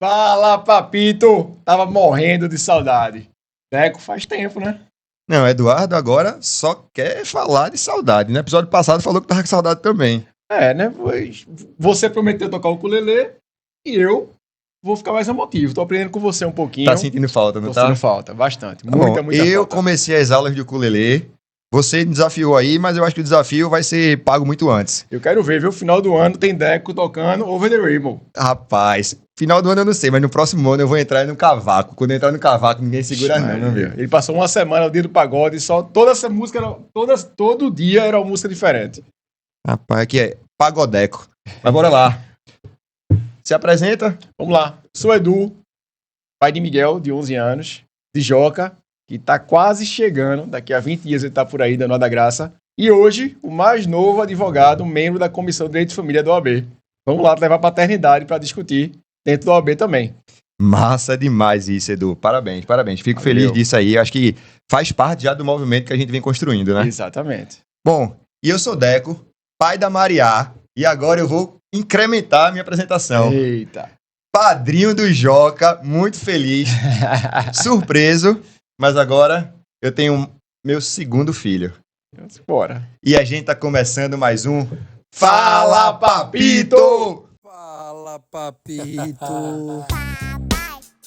Fala, papito! Tava morrendo de saudade. Deco, faz tempo, né? Não, Eduardo agora só quer falar de saudade. No episódio passado falou que tava com saudade também. Né? Você prometeu tocar o ukulele e eu vou ficar mais emotivo. Tô aprendendo com você um pouquinho. Tá sentindo falta, não Tô tá? sentindo falta, bastante. Tá Muita bom. Eu falta. comecei as aulas de ukulele. Você me desafiou aí, mas eu acho que o desafio vai ser pago muito antes. Eu quero ver, viu? Final do ano tem Deco tocando Over the Rainbow. Rapaz, final do ano eu não sei, mas no próximo ano eu vou entrar no cavaco. Quando eu entrar no cavaco, ninguém segura não, viu? Ele passou uma semana no dia do pagode e só toda essa música, todo dia era uma música diferente. Rapaz, aqui é pagodeco. Mas bora lá. Se apresenta. Vamos lá. Sou Edu, pai de Miguel, de 11 anos, de Joca, que tá quase chegando. Daqui a 20 dias ele tá por aí dando a da graça. E hoje, o mais novo advogado, membro da Comissão de Direito de Família da OAB. Vamos lá levar a paternidade para discutir dentro da OAB também. Massa demais isso, Edu. Parabéns, parabéns. Fico feliz disso aí. Acho que faz parte já do movimento que a gente vem construindo, né? Exatamente. Bom, e eu sou Deco, pai da Mariá, e agora eu vou incrementar a minha apresentação. Eita. Padrinho do Joca, muito feliz, surpreso, mas agora eu tenho meu segundo filho. Bora. E a gente tá começando mais um Fala Papito! Fala, papito.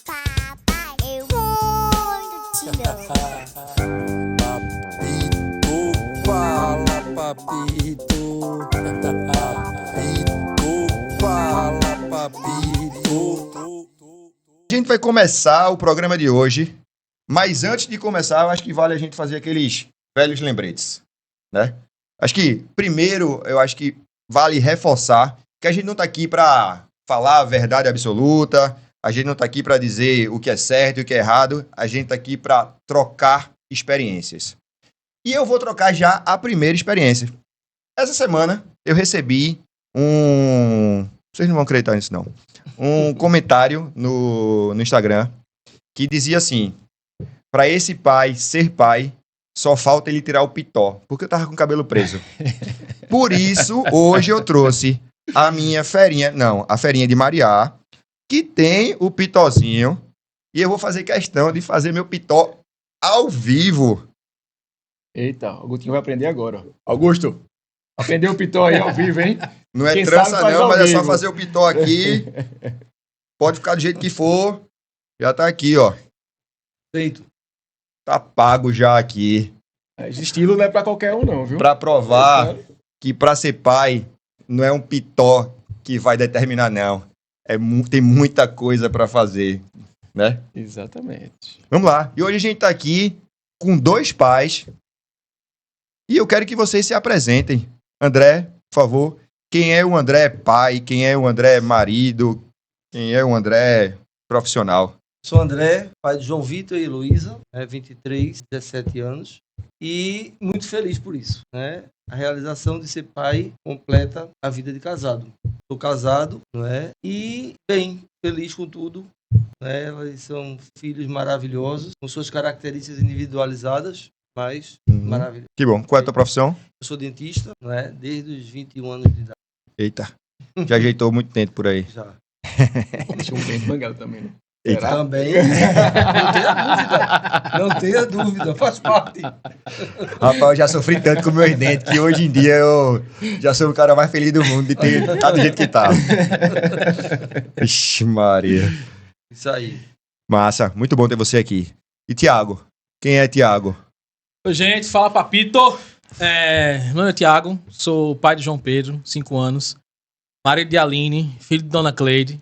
Papai, eu vou te dar. Papito, fala, papito. Papito, fala, papito. A gente vai começar o programa de hoje, mas antes de começar, eu acho que vale a gente fazer aqueles velhos lembretes, né? Acho que, primeiro, eu acho que vale reforçar que a gente não tá aqui para falar a verdade absoluta, a gente não tá aqui para dizer o que é certo e o que é errado, a gente tá aqui para trocar experiências. E eu vou trocar já a primeira experiência. Essa semana, eu recebi vocês não vão acreditar nisso, não. Um comentário no Instagram que dizia assim: para esse pai ser pai, só falta ele tirar o pitó, porque eu tava com o cabelo preso. Por isso, hoje eu trouxe a minha ferinha, a ferinha de Mariá, que tem o pitózinho, e eu vou fazer questão de fazer meu pitó ao vivo. Eita, o Gutinho vai aprender agora. Augusto, aprendeu o pitó aí ao vivo, hein? Não é Quem trança sabe faz não, ao mas é só vivo. fazer o pitó aqui. Pode ficar do jeito que for. Já tá aqui, ó. Feito. Tá pago já aqui. Esse estilo não é pra qualquer um, não, viu? Pra provar que pra ser pai não é um pitó que vai determinar, não. Tem muita coisa pra fazer, né? Exatamente. Vamos lá. E hoje a gente tá aqui com dois pais. E eu quero que vocês se apresentem. André, por favor. Quem é o André pai? Quem é o André marido? Quem é o André profissional? Sou André, pai de João Vitor e Heloísa, 23, 17 anos. E muito feliz por isso, né? A realização de ser pai completa a vida de casado. Sou casado, não é? E bem, feliz com tudo. Né? Elas são filhos maravilhosos, com suas características individualizadas, mas maravilhosos. Que bom. Qual é a tua profissão? Eu sou dentista, não é? Desde os 21 anos de idade. Eita. Já ajeitou muito tempo por aí. Já. Deixa um tempo banguelo também, né? Eita. Também. Não tenha dúvida, faz parte. Rapaz, eu já sofri tanto com meus dentes que hoje em dia eu já sou o cara mais feliz do mundo de ter tá do jeito que tá. Ixi, Maria. Isso aí. Massa, muito bom ter você aqui. E Tiago? Quem é Tiago? Oi, gente, fala papito. Meu nome é Tiago, sou pai de João Pedro, 5 anos. Marido de Aline, filho de Dona Cleide.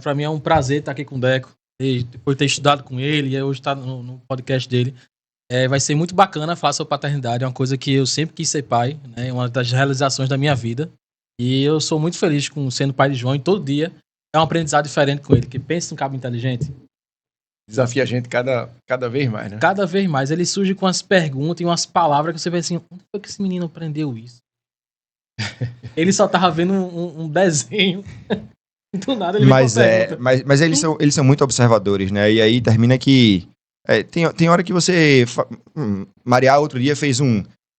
Pra mim é um prazer estar aqui com o Deco, depois de ter estudado com ele e hoje estar no podcast dele. Vai ser muito bacana falar sobre paternidade, é uma coisa que eu sempre quis ser pai, né? Uma das realizações da minha vida. E eu sou muito feliz com sendo pai de João e todo dia é um aprendizado diferente com ele, que pensa num cabo inteligente. Desafia a gente cada vez mais, né? Cada vez mais ele surge com as perguntas e umas palavras que você vê assim, onde foi que esse menino aprendeu isso? Ele só tava vendo um desenho. Do nada ele mas eles são muito observadores, né? E aí termina que tem hora que você Mariá outro dia fez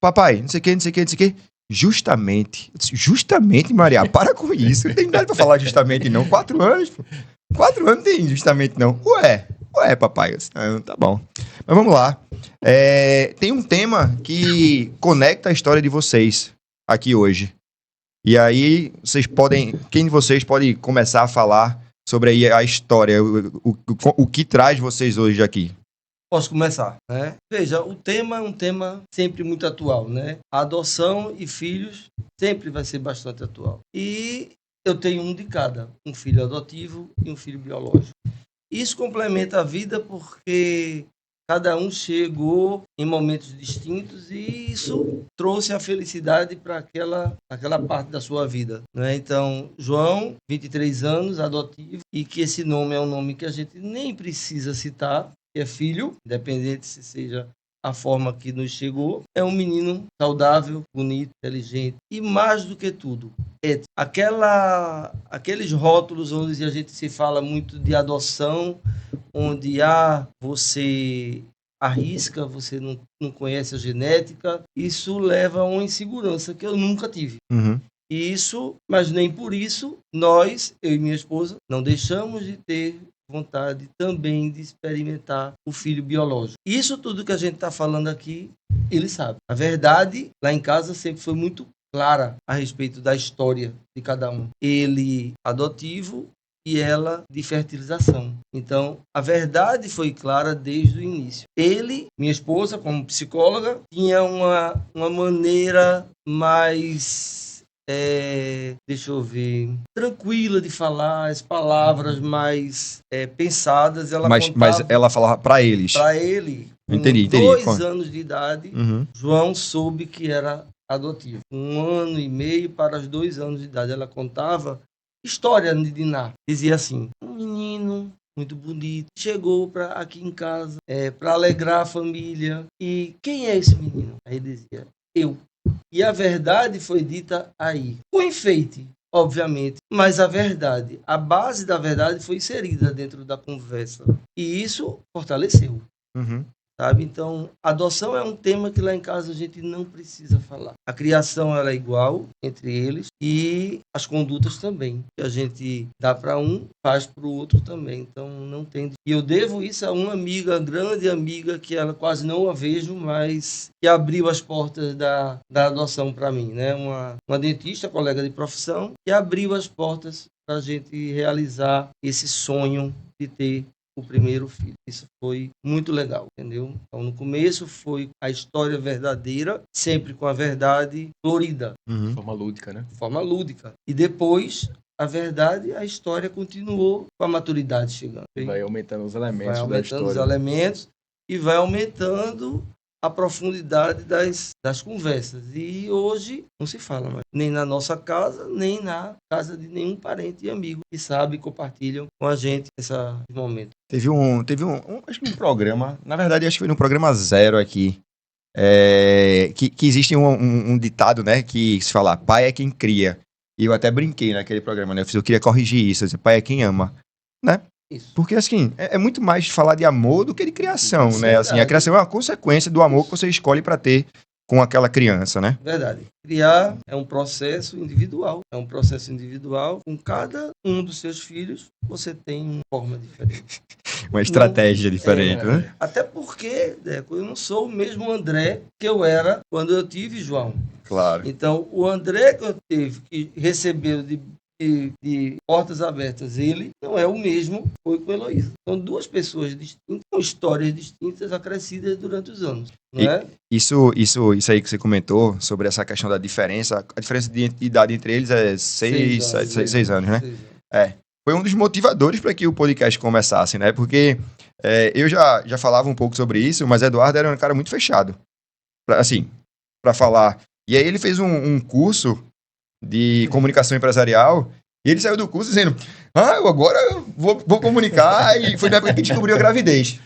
papai, não sei o que. Justamente, Mariá, para com isso. Não tem nada pra falar justamente não. 4 anos, pô. 4 anos não tem justamente não. Ué, papai. Eu disse, não, tá bom. Mas vamos lá. Tem um tema que conecta a história de vocês aqui hoje. E aí, quem de vocês pode começar a falar sobre aí a história, o que traz vocês hoje aqui? Posso começar, né? Veja, o tema é um tema sempre muito atual, né? A adoção e filhos sempre vai ser bastante atual. E eu tenho um de cada, um filho adotivo e um filho biológico. Isso complementa a vida porque cada um chegou em momentos distintos e isso trouxe a felicidade para aquela parte da sua vida, né? Então, João, 23 anos, adotivo, e que esse nome é um nome que a gente nem precisa citar, que é filho, independente se seja a forma que nos chegou, é um menino saudável, bonito, inteligente e mais do que tudo, aqueles rótulos onde a gente se fala muito de adoção, onde você arrisca, você não conhece a genética, isso leva a uma insegurança que eu nunca tive. Uhum. E isso, mas nem por isso, nós, eu e minha esposa, não deixamos de ter vontade também de experimentar o filho biológico. Isso tudo que a gente está falando aqui, ele sabe. A verdade, lá em casa, sempre foi muito clara a respeito da história de cada um. Ele adotivo e ela de fertilização. Então, a verdade foi clara desde o início. Ele, minha esposa, como psicóloga, tinha uma maneira mais... deixa eu ver, tranquila de falar, as palavras mais pensadas. Ela Mas ela falava pra eles. Para ele, com Entendi. 2 anos de idade, Uhum. João soube que era adotivo. 1 ano e meio para os 2 anos de idade. Ela contava história de Diná. Dizia assim, um menino muito bonito, chegou aqui em casa para alegrar a família. E quem é esse menino? Aí dizia, eu. E a verdade foi dita aí. O enfeite, obviamente, mas a verdade, a base da verdade foi inserida dentro da conversa. E isso fortaleceu, Uhum. sabe? Então, adoção é um tema que lá em casa a gente não precisa falar. A criação ela é igual entre eles e as condutas também. Que a gente dá para um, faz para o outro também. Então, não tem... E eu devo isso a uma amiga, grande amiga, que ela quase não a vejo, mas que abriu as portas da adoção para mim, né? Uma dentista, colega de profissão, que abriu as portas para a gente realizar esse sonho de ter o primeiro filho. Isso foi muito legal, entendeu? Então, no começo foi a história verdadeira, sempre com a verdade florida, Uhum. De forma lúdica, né? de forma lúdica. E depois, a verdade, a história continuou com a maturidade chegando. Vai aumentando os Vai elementos da aumentando os história. elementos e vai aumentando a profundidade das conversas. E hoje não se fala mais, nem na nossa casa, nem na casa de nenhum parente e amigo que sabe e compartilham com a gente esse momento. Teve acho que um programa, na verdade acho que foi no programa 0 aqui, que existe um ditado, né, que se fala, pai é quem cria. E eu até brinquei naquele programa, né, eu queria corrigir isso, eu disse, pai é quem ama, né? Isso. Porque, assim, é muito mais falar de amor do que de criação, Isso, né? Assim, a verdade. criação é uma consequência do amor que você escolhe pra ter com aquela criança, né? Verdade. Criar é um processo individual. É um processo individual. Com cada um dos seus filhos, você tem uma forma diferente. Uma estratégia diferente, né? Até porque, Deco, eu não sou o mesmo André que eu era quando eu tive João. Claro. Então, o André que eu tive, que recebeu de portas abertas, ele não é o mesmo que foi com a Heloísa. São 2 pessoas distintas, com histórias distintas, acrescidas durante os anos. Não é? Isso aí que você comentou sobre essa questão da diferença, a diferença de idade entre eles é 6 anos, né? 6 anos. Foi um dos motivadores para que o podcast começasse, né? Porque eu já falava um pouco sobre isso, mas Eduardo era um cara muito fechado, para falar. E aí ele fez um curso de comunicação empresarial e ele saiu do curso dizendo, eu agora vou comunicar, e foi na época que descobriu a gravidez.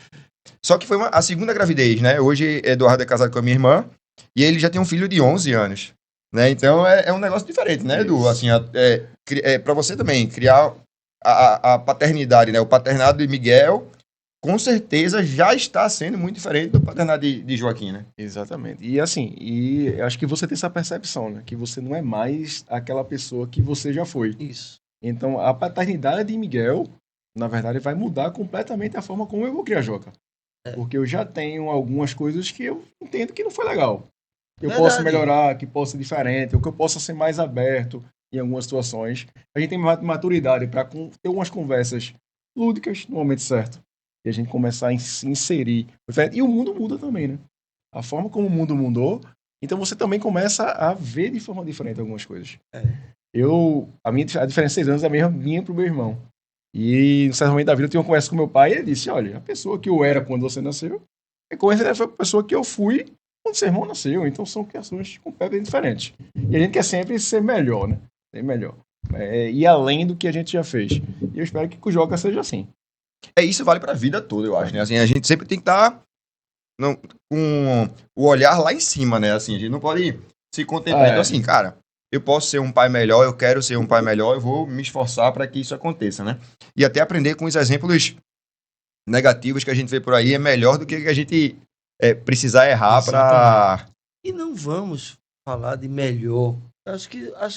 Só que foi a segunda gravidez, né? Hoje Eduardo é casado com a minha irmã e ele já tem um filho de 11 anos, né? Então é um negócio diferente, né, Edu? Assim, para você também criar a paternidade, né? O paternado de Miguel, com certeza já está sendo muito diferente do paternado de Joaquim, né? Exatamente. E assim, eu acho que você tem essa percepção, né? Que você não é mais aquela pessoa que você já foi. Isso. Então, a paternidade de Miguel na verdade, vai mudar completamente a forma como eu vou criar Joca. Porque eu já tenho algumas coisas que eu entendo que não foi legal. Eu posso melhorar, que possa ser diferente, ou que eu possa ser mais aberto em algumas situações. A gente tem maturidade para ter umas conversas lúdicas no momento certo. E a gente começar a se inserir. E o mundo muda também, né? A forma como o mundo mudou, então você também começa a ver de forma diferente algumas coisas. A diferença de 6 anos é a mesma minha pro meu irmão. E, no certo momento da vida, eu tive uma conversa com meu pai e ele disse, olha, a pessoa que eu era quando você nasceu, foi a pessoa que eu fui quando seu irmão nasceu. Então, são criações completamente diferentes. E a gente quer sempre ser melhor, né? Ser melhor. E além do que a gente já fez. E eu espero que o Joca seja assim. Isso vale pra vida toda, eu acho, né? Assim, a gente sempre tem que estar com o olhar lá em cima, né? Assim, a gente não pode se contentar. Então, assim, cara, eu posso ser um pai melhor, eu quero ser um pai melhor, eu vou me esforçar para que isso aconteça, né? E até aprender com os exemplos negativos que a gente vê por aí é melhor do que a gente precisar errar para... E não vamos falar de melhor. Acho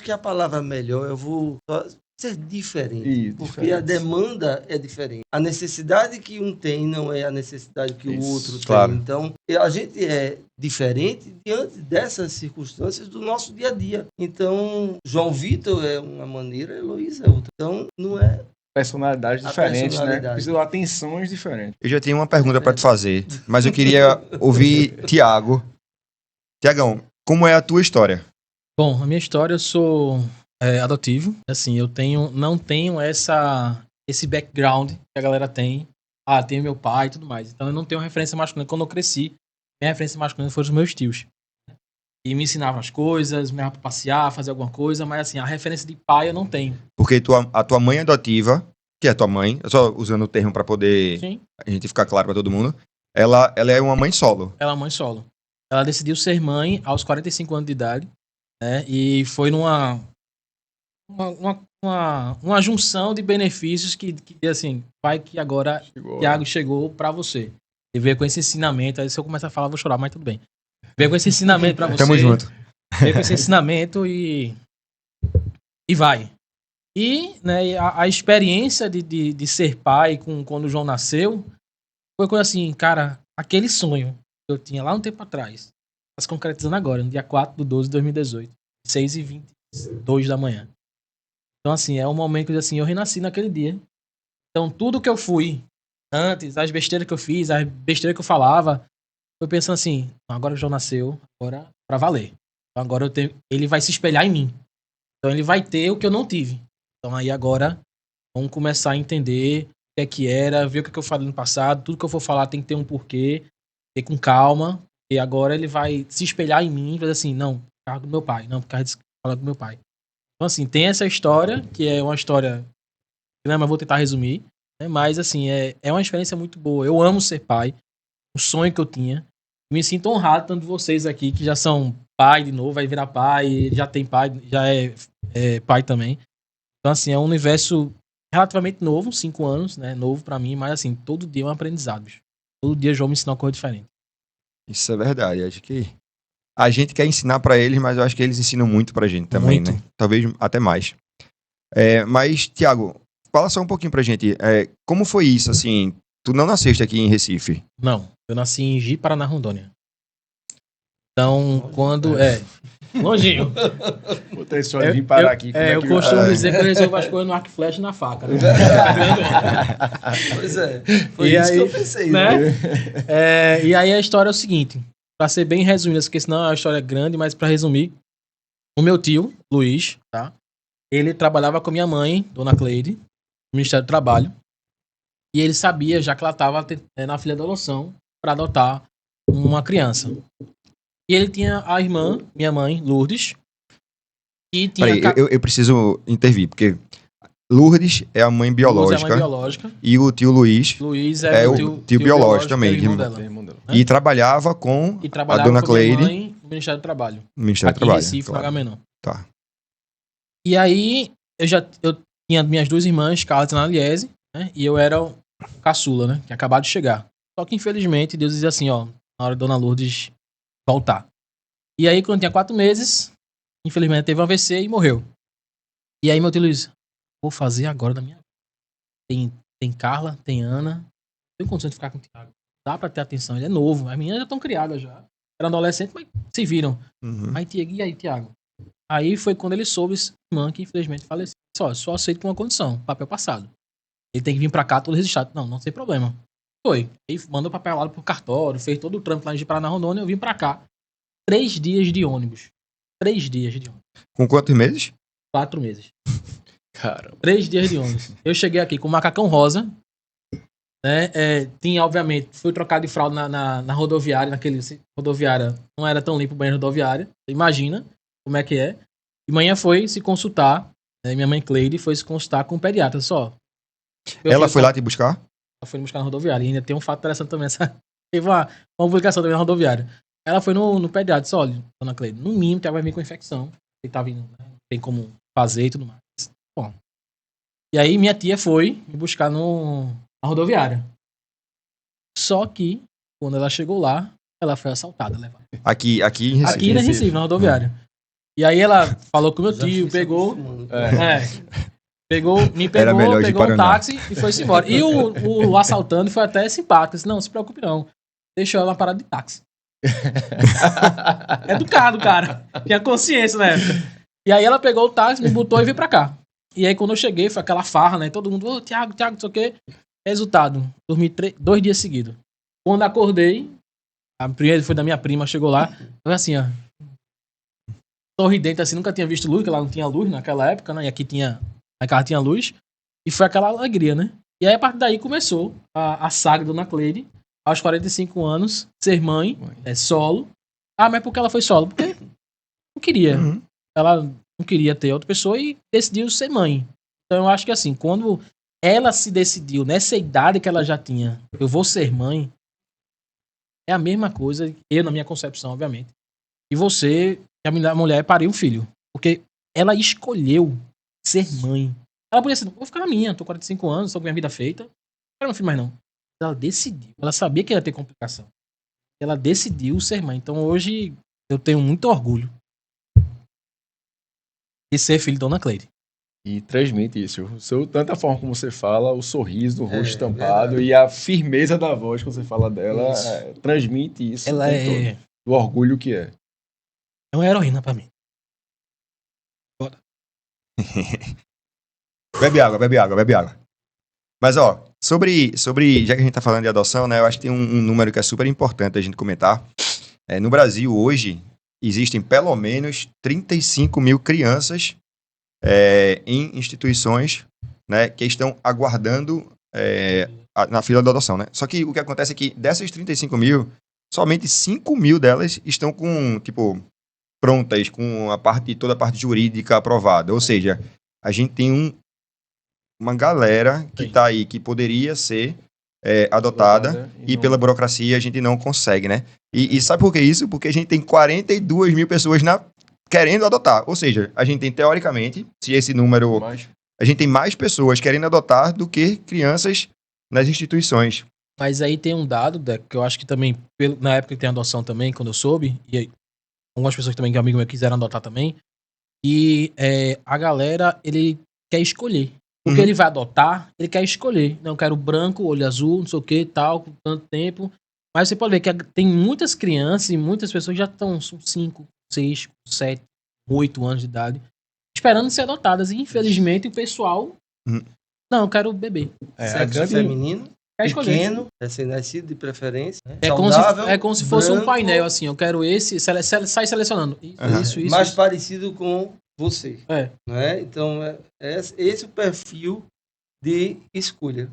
que a palavra melhor, eu vou ser diferente. Porque a demanda é diferente. A necessidade que um tem não é a necessidade que o outro tem. Então, a gente é diferente diante dessas circunstâncias do nosso dia a dia. Então, João Vitor é uma maneira, Heloísa é outra. Então, não é... Personalidades diferentes, né? Precisam de atenções diferentes. Eu já tenho uma pergunta para te fazer, mas eu queria ouvir Tiago. Tiagão, como é a tua história? Bom, a minha história, eu sou adotivo. Assim, eu não tenho esse background que a galera tem. Tenho meu pai e tudo mais. Então eu não tenho referência masculina. Quando eu cresci, minha referência masculina foram os meus tios. E me ensinavam as coisas, me levavam pra passear, fazer alguma coisa, mas assim, a referência de pai eu não tenho. Porque a tua mãe adotiva, que é a tua mãe, eu só usando o termo pra poder a gente ficar claro pra todo mundo, ela é uma mãe solo. Ela é uma mãe solo. Ela decidiu ser mãe aos 45 anos de idade, né? E foi numa junção de benefícios que assim, pai, que agora Thiago chegou pra você. E veio com esse ensinamento, aí se eu começar a falar, eu vou chorar, mas tudo bem. Veio com esse ensinamento pra você. Tamo junto. Veio com esse ensinamento e vai. E, né, a experiência de ser pai quando o João nasceu foi coisa assim, cara, aquele sonho que eu tinha lá um tempo atrás, tá se concretizando agora, no dia 4/12/2018, 6h22 da manhã. Então, assim, é um momento que assim, eu renasci naquele dia. Então, tudo que eu fui antes, as besteiras que eu fiz, as besteiras que eu falava, foi pensando assim, agora o João nasceu, agora pra valer. Então, agora ele vai se espelhar em mim. Então, ele vai ter o que eu não tive. Então, aí agora, vamos começar a entender o que era, ver o que eu falei no passado, tudo que eu for falar tem que ter um porquê, ter com calma, e agora ele vai se espelhar em mim e vai dizer assim, não, por causa do meu pai, não, por causa de falar do meu pai. Então, assim, tem essa história, que é uma história, mas vou tentar resumir, né? Mas, assim, é uma experiência muito boa. Eu amo ser pai, um sonho que eu tinha. Me sinto honrado, tanto de vocês aqui, que já são pai de novo, vai virar pai, já tem pai, já é pai também. Então, assim, é um universo relativamente novo, 5 anos, né? Novo pra mim, mas, assim, todo dia é um aprendizado, bicho. Todo dia o João me ensina uma coisa diferente. Isso é verdade, acho que a gente quer ensinar pra eles, mas eu acho que eles ensinam muito pra gente também, Muito. né? Talvez até mais. Mas, Thiago, fala só um pouquinho pra gente. Como foi isso, assim? Tu não nasceste aqui em Recife? Não, eu nasci em Ji, Paraná, Rondônia. Então, quando... Longinho. Vou ter só de vir parar aqui. Eu costumo dizer que eu resolvo as coisas no arco e flecha e na faca. Né? Pois é. Foi isso que eu pensei. Né? E aí a história é o seguinte. Pra ser bem resumida, porque senão é uma história grande, mas pra resumir, o meu tio, Luiz, tá? Ele trabalhava com a minha mãe, Dona Cleide, no Ministério do Trabalho. E ele sabia, já que ela estava na filha da adoção, para adotar uma criança. E ele tinha a irmã, minha mãe, Lourdes, que tinha... Peraí, eu preciso intervir, porque Lourdes é a mãe biológica. Lourdes é a mãe biológica. E o tio Luiz é o tio biológico também. Que é irmão dela. E trabalhava com a Dona com Cleide. Minha mãe no Ministério do Trabalho. No Ministério do Aqui Trabalho. Em Recife, claro. Agamenon. Tá. E aí, eu tinha minhas duas irmãs, Carla e Analiese, né? E eu era o caçula, né? Que acabava de chegar. Só que, infelizmente, Deus dizia assim, ó, na hora da Dona Lourdes voltar. E aí, quando tinha 4 meses, infelizmente, teve um AVC e morreu. E aí, meu tio Luiz, vou fazer agora da minha vida. Tem tem Carla, tem Ana. Não tem condição de ficar com o Thiago. Dá pra ter atenção, ele é novo. As meninas já estão criadas já. Eram adolescentes, mas se viram. Uhum. Aí, e aí, Thiago? Aí foi quando ele soube, irmã, que infelizmente faleceu. Só aceito com uma condição, papel passado. Ele tem que vir pra cá todo registrado. Não tem problema. Foi. Aí mandou o papel lá pro cartório, fez todo o trampo lá de Paraná Rondônia, eu vim pra cá. 3 dias de ônibus. 3 dias de ônibus. Com quantos meses? 4 meses. Caramba. 3 dias de ônibus. Eu cheguei aqui com o macacão rosa, né? Tinha, obviamente, fui trocado de fralda na rodoviária, rodoviária não era tão limpo o banheiro rodoviária. Imagina como é que é. E manhã foi se consultar, né? Minha mãe Cleide foi se consultar com o pediatra só. Ela foi lá te buscar? Ela foi me buscar na rodoviária. E ainda tem um fato interessante também. Teve uma publicação também na rodoviária. Ela foi no pediatra e disse: olha, dona Cleide, no mínimo que ela vai vir com infecção. Ele tá vindo, né? Tem como fazer e tudo mais. Bom. E aí minha tia foi me buscar na rodoviária. Só que, quando ela chegou lá, ela foi assaltada. Aqui em Recife. Aqui na Recife, na rodoviária. E aí ela falou com meu tio, pegou. Me pegou um táxi e foi-se embora. E o assaltante foi até simpático. Disse: não se preocupe não. Deixou ela na parada de táxi. Educado, cara. Tinha consciência na época. E aí ela pegou o táxi, me botou e veio pra cá. E aí quando eu cheguei, foi aquela farra, né? Todo mundo, Thiago, não sei o quê. Resultado, dormi 2 dias seguidos. Quando acordei, a primeira foi da minha prima, chegou lá, foi assim, ó. Sorridente, assim, nunca tinha visto luz, porque lá não tinha luz naquela época, né? E aqui tinha, na casa tinha luz. E foi aquela alegria, né? E aí a partir daí começou a saga da Dona Cleide, aos 45 anos, ser mãe, solo. Ah, mas por que ela foi solo? Porque não queria. Uhum. Ela não queria ter outra pessoa e decidiu ser mãe. Então eu acho que assim, quando ela se decidiu, nessa idade que ela já tinha, eu vou ser mãe, é a mesma coisa, eu na minha concepção, obviamente, e você, a mulher, pariu um filho. Porque ela escolheu ser mãe. Ela podia ser, vou ficar na minha, tô 45 anos, tô com minha vida feita, não quero meu filho mais não. Ela decidiu, ela sabia que ia ter complicação. Ela decidiu ser mãe. Então hoje eu tenho muito orgulho de ser filho de Dona Cleide. E transmite isso. Tanta forma como você fala, o sorriso do rosto estampado e a firmeza da voz quando você fala dela, transmite isso. Ela é... todo, o orgulho que é. É uma heroína pra mim. Bora. Bebe água. Mas, ó, sobre já que a gente tá falando de adoção, né, eu acho que tem um número que é super importante a gente comentar. No Brasil, hoje, existem pelo menos 35 mil crianças em instituições, né, que estão aguardando na fila da adoção, né? Só que o que acontece é que dessas 35 mil, somente 5 mil delas estão com, tipo, prontas, com toda a parte jurídica aprovada. Ou seja, a gente tem uma galera que tá aí, que poderia ser adotada e não... pela burocracia a gente não consegue, né? E sabe por que isso? Porque a gente tem 42 mil pessoas querendo adotar. Ou seja, a gente tem, teoricamente, se esse número... A gente tem mais pessoas querendo adotar do que crianças nas instituições. Mas aí tem um dado, Deco, que eu acho que também, na época que tem adoção também, quando eu soube, e aí, algumas pessoas também, que amigo meu, quiseram adotar também, e a galera, ele quer escolher. Porque ele vai adotar, ele quer escolher. Não, eu quero branco, olho azul, não sei o que, tal, com tanto tempo. Mas você pode ver que tem muitas crianças e muitas pessoas que já estão 5, 6, 7, 8 anos de idade, esperando ser adotadas. E infelizmente o pessoal... Não, eu quero bebê. Sexo feminino, quer escolher. pequeno, recém-nascido de preferência. Né? É como se fosse branco, um painel, assim. Eu quero esse, sai selecionando. Isso. Mais parecido com você. Né? Então, esse é o perfil de escolha.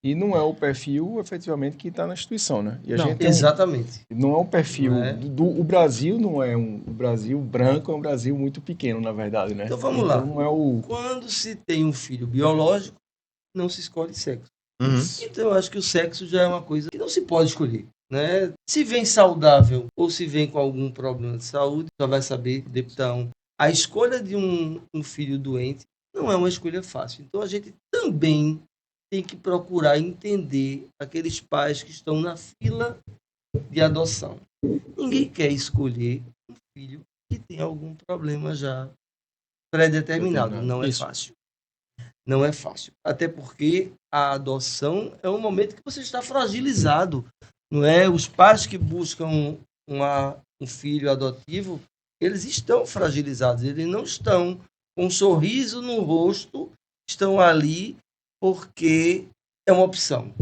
E não é o perfil, efetivamente, que está na instituição, né? E a não, gente exatamente. Não é um perfil... O Brasil não é o Brasil branco, é um Brasil muito pequeno, na verdade, né? Então, vamos lá. Não é Quando se tem um filho biológico, não se escolhe sexo. Então, eu acho que o sexo já é uma coisa que não se pode escolher. Né? Se vem saudável ou se vem com algum problema de saúde, só vai saber deputão. A escolha de um filho doente não é uma escolha fácil. Então, a gente também tem que procurar entender aqueles pais que estão na fila de adoção. Ninguém quer escolher um filho que tem algum problema já pré-determinado. Não é fácil. não é fácil. Até porque a adoção é um momento que você está fragilizado, não é? Os pais que buscam um filho adotivo, eles estão fragilizados, eles não estão com um sorriso no rosto, estão ali porque é uma opção.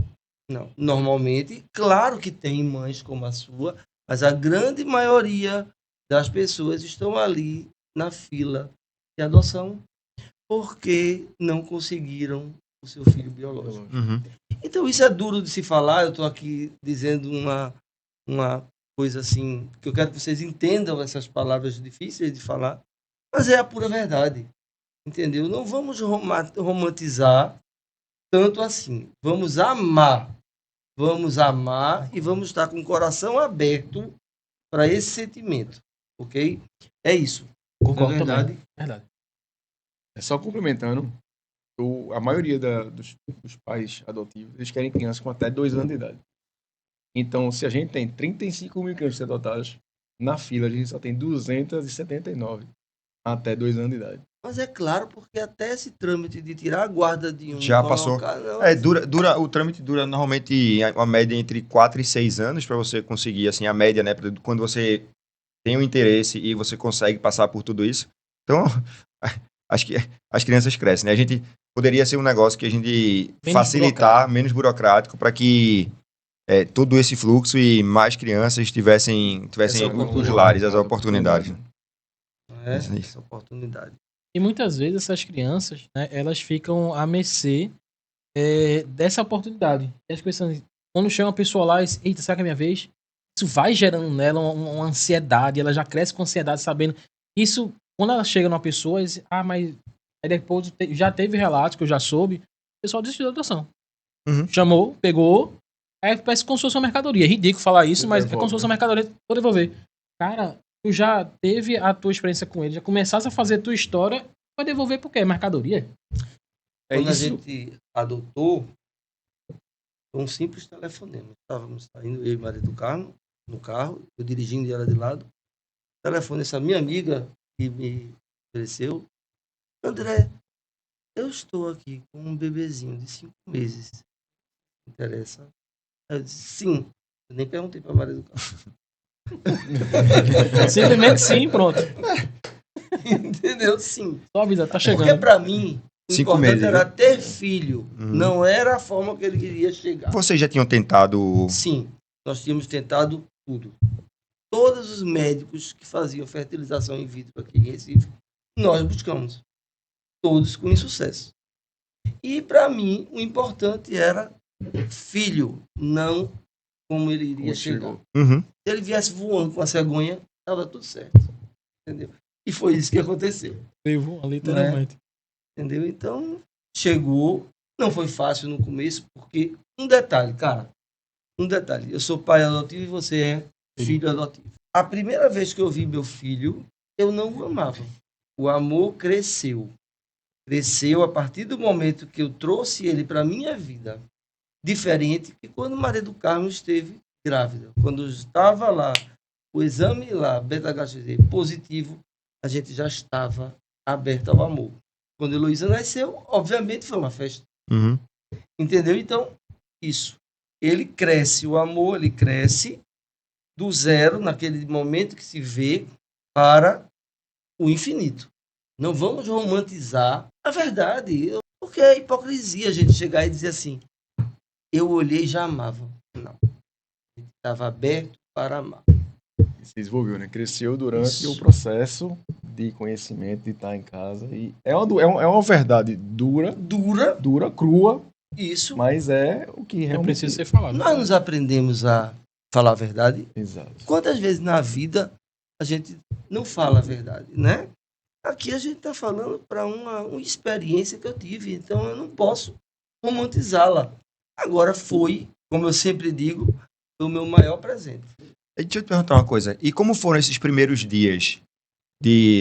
Não, normalmente, claro que tem mães como a sua, mas a grande maioria das pessoas estão ali na fila de adoção porque não conseguiram o seu filho biológico. Uhum. Então, isso é duro de se falar. Eu estou aqui dizendo uma coisa assim, que eu quero que vocês entendam essas palavras difíceis de falar, mas é a pura verdade. Entendeu? Não vamos romantizar tanto assim. Vamos amar e vamos estar com o coração aberto para esse sentimento. Ok? É isso. Concordo é verdade. também. Verdade. É só complementando, a maioria dos pais adotivos, eles querem crianças com até 2 anos de idade. Então, se a gente tem 35 mil crianças adotadas, na fila a gente só tem 279 até 2 anos de idade. Mas é claro, porque até esse trâmite de tirar a guarda de um... Já passou. Não, O trâmite dura normalmente uma média entre 4 e 6 anos para você conseguir, assim, a média, né? Quando você tem um interesse e você consegue passar por tudo isso. Então, acho que as crianças crescem, né? A gente poderia ser um negócio que a gente facilitar, menos burocrático, para que todo esse fluxo e mais crianças tivessem os lares, as oportunidades. essa oportunidade. E muitas vezes essas crianças, né, elas ficam à mercê dessa oportunidade. E as pessoas, quando chega uma pessoa lá e diz, eita, será que é a minha vez? Isso vai gerando nela uma ansiedade, ela já cresce com ansiedade, sabendo. Isso, quando ela chega numa pessoa, diz, mas aí depois já teve relatos que eu já soube, o pessoal desistiu da adoção. Uhum. Chamou, pegou, aí parece como se fosse uma mercadoria. É ridículo falar isso, mas é como se fosse uma mercadoria, vou devolver. Cara, tu já teve a tua experiência com ele, já começasse a fazer a tua história, vai devolver por quê? Mercadoria? Quando a gente adotou, foi um simples telefonema. Estávamos saindo, eu e Maria do Carmo, no carro, eu dirigindo ela de lado. Telefone, essa minha amiga que me ofereceu. André, eu estou aqui com um bebezinho de 5 meses. Interessa? Eu disse, sim. Eu nem perguntei para Maria do Carmo. Simplesmente sim, pronto. Entendeu? Sim. Só a vida tá chegando. Porque para mim, o 5 importante meses, era né? ter filho. Uhum. Não era a forma que ele queria chegar. Vocês já tinham tentado... Sim, nós tínhamos tentado tudo. Todos os médicos que faziam fertilização in vitro aqui em Recife, nós buscamos. Todos com insucesso. E para mim, o importante era filho, não como ele iria chegar. Uhum. Se ele viesse voando com a cegonha, estava tudo certo. Entendeu? E foi isso que aconteceu. Vivo, literalmente. Entendeu? Então, chegou. Não foi fácil no começo, porque um detalhe, cara. Eu sou pai adotivo e você é filho adotivo. A primeira vez que eu vi meu filho, eu não o amava. O amor cresceu. Cresceu a partir do momento que eu trouxe ele para minha vida. Diferente que quando Maria do Carmo esteve grávida. Quando eu estava lá, o exame lá, beta-HCG positivo, a gente já estava aberto ao amor. Quando a Heloísa nasceu, obviamente foi uma festa. Uhum. Entendeu? Então, isso. Ele cresce, o amor, ele cresce do zero, naquele momento que se vê, para o infinito. Não vamos romantizar a verdade, porque é hipocrisia a gente chegar e dizer assim, eu olhei e já amava. Não. Ele estava aberto para amar. Se desenvolveu, né? Cresceu durante Isso. o processo de conhecimento, de estar em casa. E é uma verdade dura, crua, Isso. mas é o que É realmente... preciso ser falado. Nós nos aprendemos a falar a verdade. Exato. Quantas vezes na vida a gente não fala a verdade, né? Aqui a gente está falando para uma experiência que eu tive, então eu não posso romantizá-la. Agora foi, como eu sempre digo, o meu maior presente. Deixa eu te perguntar uma coisa. E como foram esses primeiros dias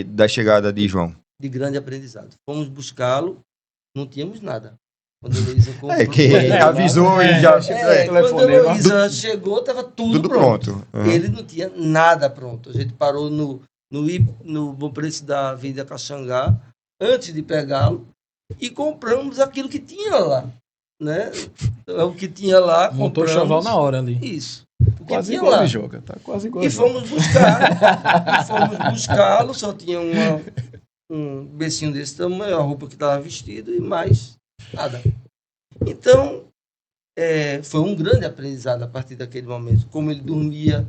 da chegada de João? De grande aprendizado. Fomos buscá-lo, não tínhamos nada. Quando a Heloísa comprou... Que avisou e já... quando a Heloísa chegou, estava tudo pronto. Uhum. Ele não tinha nada pronto. A gente parou no Bom Preço da Avenida Caxangá, antes de pegá-lo, e compramos aquilo que tinha lá, né? O que tinha lá, Montou o compramos. choval na hora ali. Isso. O que Quase tinha igual lá. de Joca, tá quase igual. E de Joca. fomos buscar. Buscá-lo, só tinha um becinho desse tamanho, a roupa que estava vestido e mais nada. Então, foi um grande aprendizado a partir daquele momento. Como ele dormia,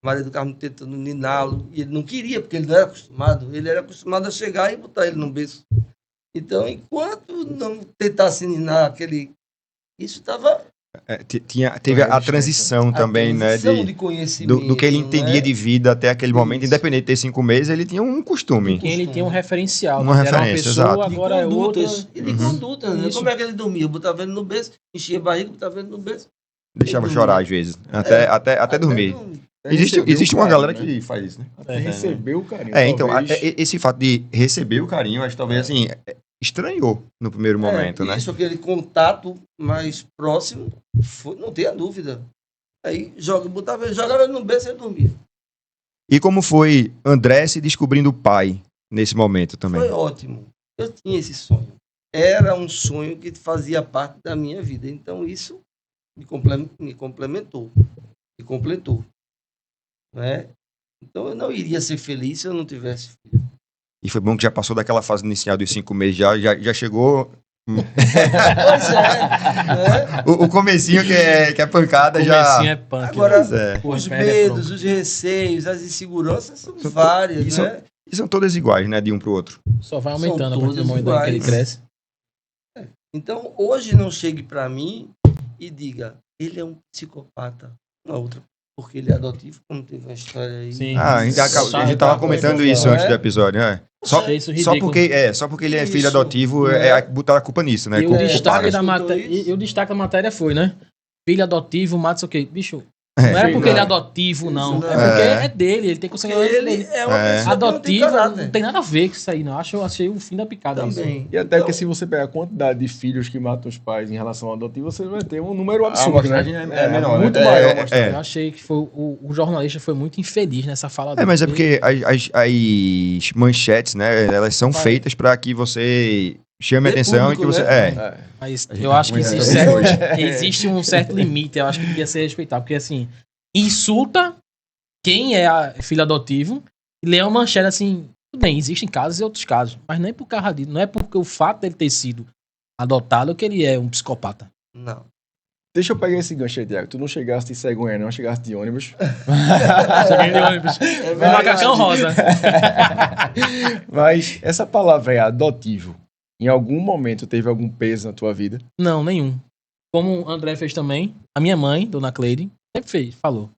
Maria do Carmo tentando niná-lo, e ele não queria, porque ele não era acostumado. Ele era acostumado a chegar e botar ele no berço. Então, enquanto não tentasse ninar isso estava... Teve a transição também, né? de conhecimento, Do que ele entendia né? de vida até aquele momento, Isso. independente de ter 5 meses, ele tinha um costume. Porque ele tinha um referencial. Uma né? Ele era referência, pessoa, exato. De agora é outra. condutas. E de condutas, né? Isso. Como é que ele dormia? Eu botava ele no berço, enchia a barriga, botava ele no berço. Deixava Ele chorar dormia. às vezes, até dormir. Existe uma galera que faz isso, né? Até recebeu o carinho. Então, talvez. esse fato de receber o carinho, acho que talvez assim, estranhou no primeiro momento, né? Isso, aquele contato mais próximo, não tenha dúvida. Aí jogava ele no berço e ele dormia. E como foi André se descobrindo pai nesse momento também? Foi ótimo. Eu tinha esse sonho. Era um sonho que fazia parte da minha vida. Então isso me complementou. Me completou. Né? Então eu não iria ser feliz se eu não tivesse filho. E foi bom que já passou daquela fase inicial dos 5 meses, já chegou... Pois é. O comecinho que é pancada já... Comecinho é punk. Agora, Pois é. os Porra, medos, os receios, as inseguranças são várias, isso- né? E são todas iguais, né? De um pro outro. Só vai São aumentando a partir do todos momento que ele iguais. cresce. Então, hoje não chegue para mim e diga, ele é um psicopata. Uma outra, porque ele é adotivo, como teve uma história aí. Sim. A gente tava comentando isso antes do episódio, né? Achei isso ridículo. Só porque ele é filho Isso, adotivo, botar a culpa nisso, né? E o Culpa destaque paga. da Escutou matéria, isso? e o destaque da matéria foi, né? Filho adotivo, mata isso aqui. Bicho, É. não é porque Não. ele é adotivo, não. Isso É não. porque É. é dele, ele tem Porque conseguido ele dele. é uma pessoa que Adotivo não tem não caráter. tem nada a ver com isso aí, não. Achei o fim da picada isso. Também. E até porque se você pegar a quantidade de filhos que matam os pais em relação ao adotivo, você vai ter um número A absurdo, amostragem né? é menor, muito né? maior. É, a amostragem. Eu achei que foi, o jornalista foi muito infeliz nessa fala dele. mas é porque as manchetes, né? Elas são Vai. feitas para que você chame a Dê atenção público, e que você... né? É. Mas A gente eu tá acho que com existe, essa hoje. existe um certo limite, eu acho que devia ser respeitado. Porque, assim, insulta quem é filho adotivo e lê uma manchete assim. Tudo bem, existem casos e outros casos, mas não é por causa disso, não é porque o fato dele ter sido adotado que ele é um psicopata. Não. Deixa eu pegar esse gancho aí, Thiago. Tu não chegaste de cegonha, não, chegaste de ônibus. Cheguei de ônibus. Um macacão rosa. Mas essa palavra é adotivo. Em algum momento teve algum peso na tua vida? Não, nenhum. Como o André fez também, a minha mãe, Dona Cleide, sempre fez, falou.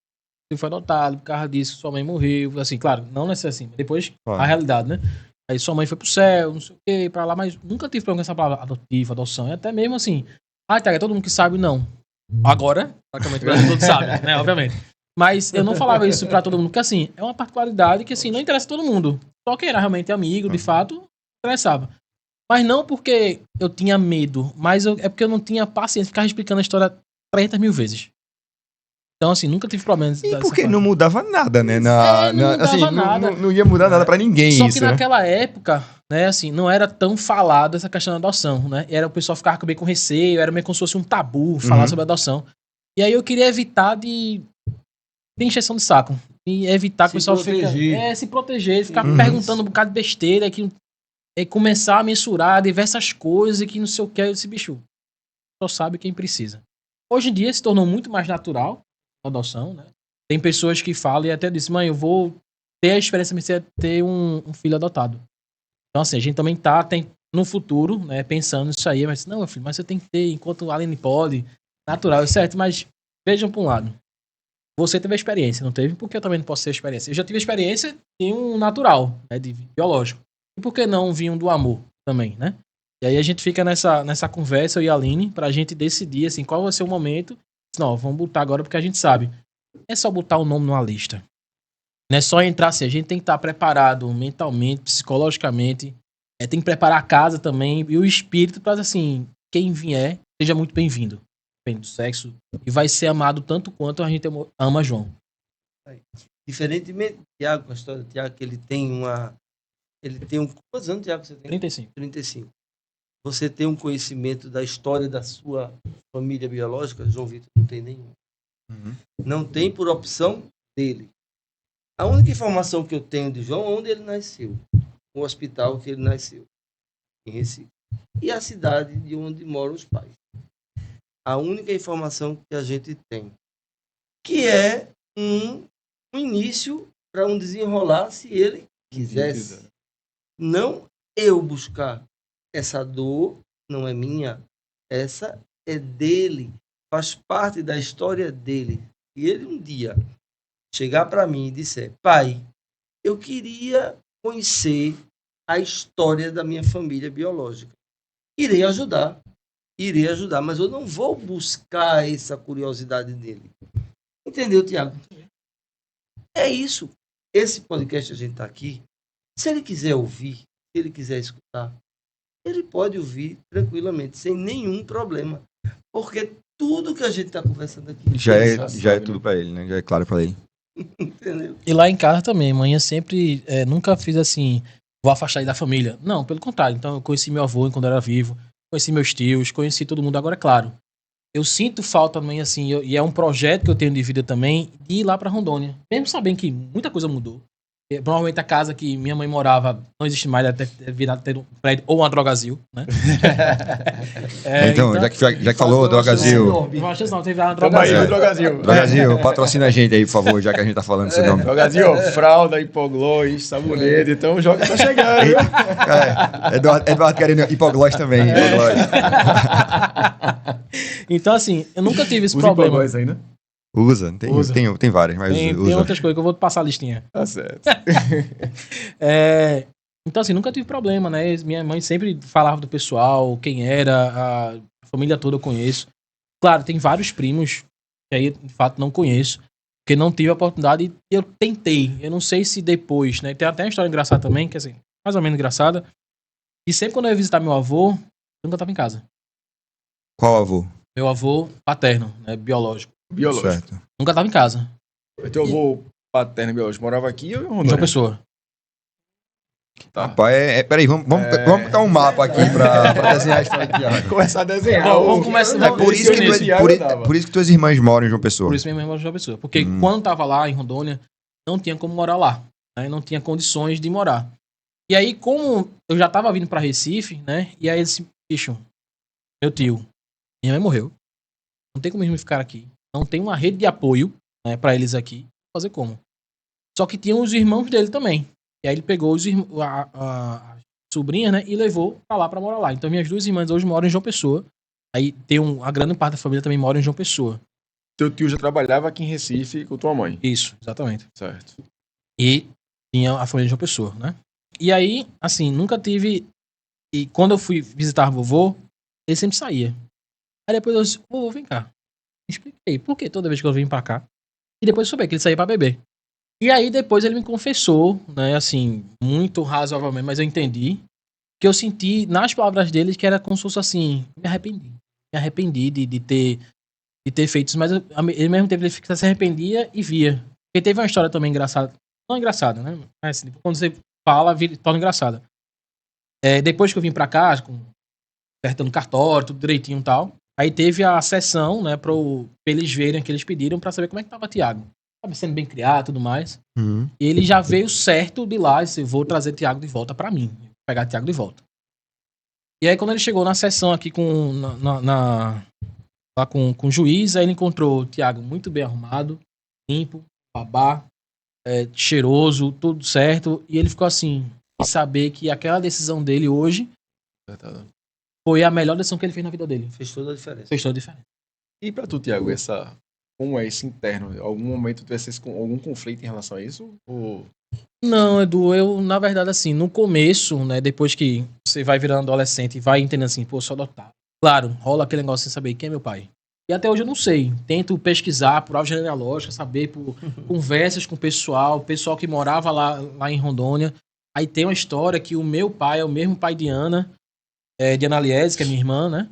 Você foi adotado por causa disso, sua mãe morreu. Assim, claro, não necessariamente assim, mas depois Claro. a realidade, né? Aí sua mãe foi pro céu, não sei o que, pra lá, mas nunca tive problema com essa palavra adotivo, adoção. E até mesmo assim, Thiago, é todo mundo que sabe, não. Agora, praticamente o Brasil todo sabe, né? Obviamente. Mas eu não falava isso pra todo mundo, porque assim, é uma particularidade que assim, não interessa a todo mundo. Só quem era realmente amigo, de fato, interessava. Mas não porque eu tinha medo, mas é porque eu não tinha paciência de ficar explicando a história 300 mil vezes. Então, assim, nunca tive problemas. E dessa porque forma. não mudava nada, né? Não mudava assim, nada. Não ia mudar nada pra ninguém Só isso, que né? naquela época, né, assim, não era tão falado essa questão da adoção, né? Era o pessoal ficava meio com receio, era meio como se fosse um tabu falar Uhum. sobre a adoção. E aí eu queria evitar de encheção de saco. E evitar que o Se pessoal proteger. se proteger, ficar Uhum. perguntando um bocado de besteira, que começar a mensurar diversas coisas que não sei o que, esse bicho só sabe quem precisa. Hoje em dia se tornou muito mais natural a adoção, né? Tem pessoas que falam e até dizem, mãe, eu vou ter a experiência de ter um filho adotado. Então, assim, a gente também tem no futuro, né, pensando nisso aí, mas não, meu filho, mas você tem que ter, enquanto a Aline pode, natural, certo? Mas vejam para um lado. Você teve a experiência, não teve? Por que eu também não posso ter a experiência? Eu já tive a experiência de um natural, né, de biológico. E por que não vir um do amor também, né? E aí a gente fica nessa conversa, eu e a Aline, pra gente decidir, assim, qual vai ser o momento. Não, vamos botar agora porque a gente sabe. É só botar o nome numa lista. Não é só entrar assim, a gente tem que estar preparado mentalmente, psicologicamente. Tem que preparar a casa também e o espírito para, assim, quem vier, seja muito bem-vindo. Depende do sexo. E vai ser amado tanto quanto a gente ama João. Diferentemente do Tiago, com a história do Tiago, que ele tem ele tem quantos anos, Tiago, você tem? 35. 35. Você tem um conhecimento da história da sua família biológica? João Vitor não tem nenhum. Uhum. Não tem por opção dele. A única informação que eu tenho de João é onde ele nasceu. O hospital que ele nasceu, em Recife. E a cidade de onde moram os pais. A única informação que a gente tem. Que é um início para um desenrolar, se ele quisesse. Não eu buscar. Essa dor não é minha. Essa é dele. Faz parte da história dele. E ele um dia chegar para mim e disser: pai, eu queria conhecer a história da minha família biológica. Irei ajudar, mas eu não vou buscar essa curiosidade dele. Entendeu, Tiago? É isso. Esse podcast a gente está aqui. Se ele quiser ouvir, se ele quiser escutar, ele pode ouvir tranquilamente, sem nenhum problema. Porque tudo que a gente está conversando aqui Já ele é, sabe, já é tudo pra ele, né? Já é claro pra ele. entendeu? E lá em casa também, mãe, eu sempre nunca fiz assim, vou afastar ele da família. Não, pelo contrário. Então eu conheci meu avô quando era vivo, conheci meus tios, conheci todo mundo. Agora, é claro, eu sinto falta também, assim, e é um projeto que eu tenho de vida também, de ir lá pra Rondônia. Mesmo sabendo que muita coisa mudou. Provavelmente a casa que minha mãe morava não existe mais, deve ter virado ter um prédio ou uma drogazil, né? Então, já que falou, Drogazil. Eu acho que não, teve uma Tamo aí, drogazil. Drogazil. Drogazil, patrocina a gente aí, por favor, já que a gente tá falando esse nome. Drogazil, fralda, hipoglós, sabonete. Então o jogo tá chegando. viu? Eduardo querendo hipoglós também. Hipoglós. Então, assim, eu nunca tive esse Usa problema. hipoglós aí, né? Usa, Usa. tem várias, mas Tem usa. outras coisas que eu vou te passar a listinha. Tá certo. Então, assim, nunca tive problema, né? Minha mãe sempre falava do pessoal, quem era, a família toda eu conheço. Claro, tem vários primos que aí, de fato, não conheço, porque não tive a oportunidade e eu tentei. Eu não sei se depois, né? Tem até uma história engraçada também, que assim, mais ou menos engraçada. E sempre quando eu ia visitar meu avô, eu nunca estava em casa. Qual avô? Meu avô paterno, né? Biológico. Biológico. Certo. Nunca estava em casa. Teu avô paterno biológico morava aqui ou em João Rondônia? Pessoa. Tá. Rapaz, peraí, vamos botar um mapa aqui pra desenhar a história de Tiago. Começar a desenhar. Bom, vamos começar- É por isso, por isso que tuas irmãs moram em João Pessoa. Por isso minha mãe mora em João Pessoa. Porque quando tava lá em Rondônia, não tinha como morar lá. Né? Não tinha condições de morar. E aí, como eu já tava vindo pra Recife, né? E aí esse bicho, meu tio, minha mãe morreu. Não tem como eles me ficar aqui. Não tem uma rede de apoio, né, pra eles aqui. Fazer como? Só que tinham os irmãos dele também. E aí ele pegou a sobrinha, né? E levou pra lá pra morar lá. Então minhas duas irmãs hoje moram em João Pessoa. Aí tem a grande parte da família também mora em João Pessoa. Teu tio já trabalhava aqui em Recife com tua mãe. Isso, exatamente. Certo. E tinha a família de João Pessoa, né? E aí, assim, nunca tive... E quando eu fui visitar o vovô, ele sempre saía. Aí depois eu disse, vovô, vem cá. Expliquei por que toda vez que eu vim pra cá. E depois eu soube que ele saía pra beber. E aí depois ele me confessou, né, assim, muito razoavelmente, mas eu entendi, que eu senti nas palavras dele que era como se fosse assim, me arrependi de ter feito isso, mas ele mesmo tempo ele se arrependia e via. Porque teve uma história também engraçada, não engraçada, né, mas assim, quando você fala, torna engraçada. Depois que eu vim pra cá, apertando cartório, tudo direitinho e tal, aí teve a sessão, né, pra eles verem o que eles pediram pra saber como é que tava Tiago. Sabe, sendo bem criado e tudo mais. Uhum. E ele já veio certo de lá e disse, vou trazer Tiago de volta pra mim. Vou pegar Tiago de volta. E aí quando ele chegou na sessão aqui lá com o juiz, aí ele encontrou o Tiago muito bem arrumado, limpo, babá, cheiroso, tudo certo. E ele ficou assim, de saber que aquela decisão dele hoje foi a melhor decisão que ele fez na vida dele. Fez toda a diferença. Fez toda a diferença. E pra tu, Tiago, como é esse interno? Em algum momento tu tivesse algum conflito em relação a isso? Ou... Não, Edu, eu, na verdade, assim, no começo, né, depois que você vai virando adolescente e vai entendendo assim, pô, sou adotado. Claro, rola aquele negócio sem saber quem é meu pai. E até hoje eu não sei. Tento pesquisar por árvore genealógica, saber por conversas com o pessoal que morava lá em Rondônia. Aí tem uma história que o meu pai é o mesmo pai de Ana Liese, que é minha irmã, né?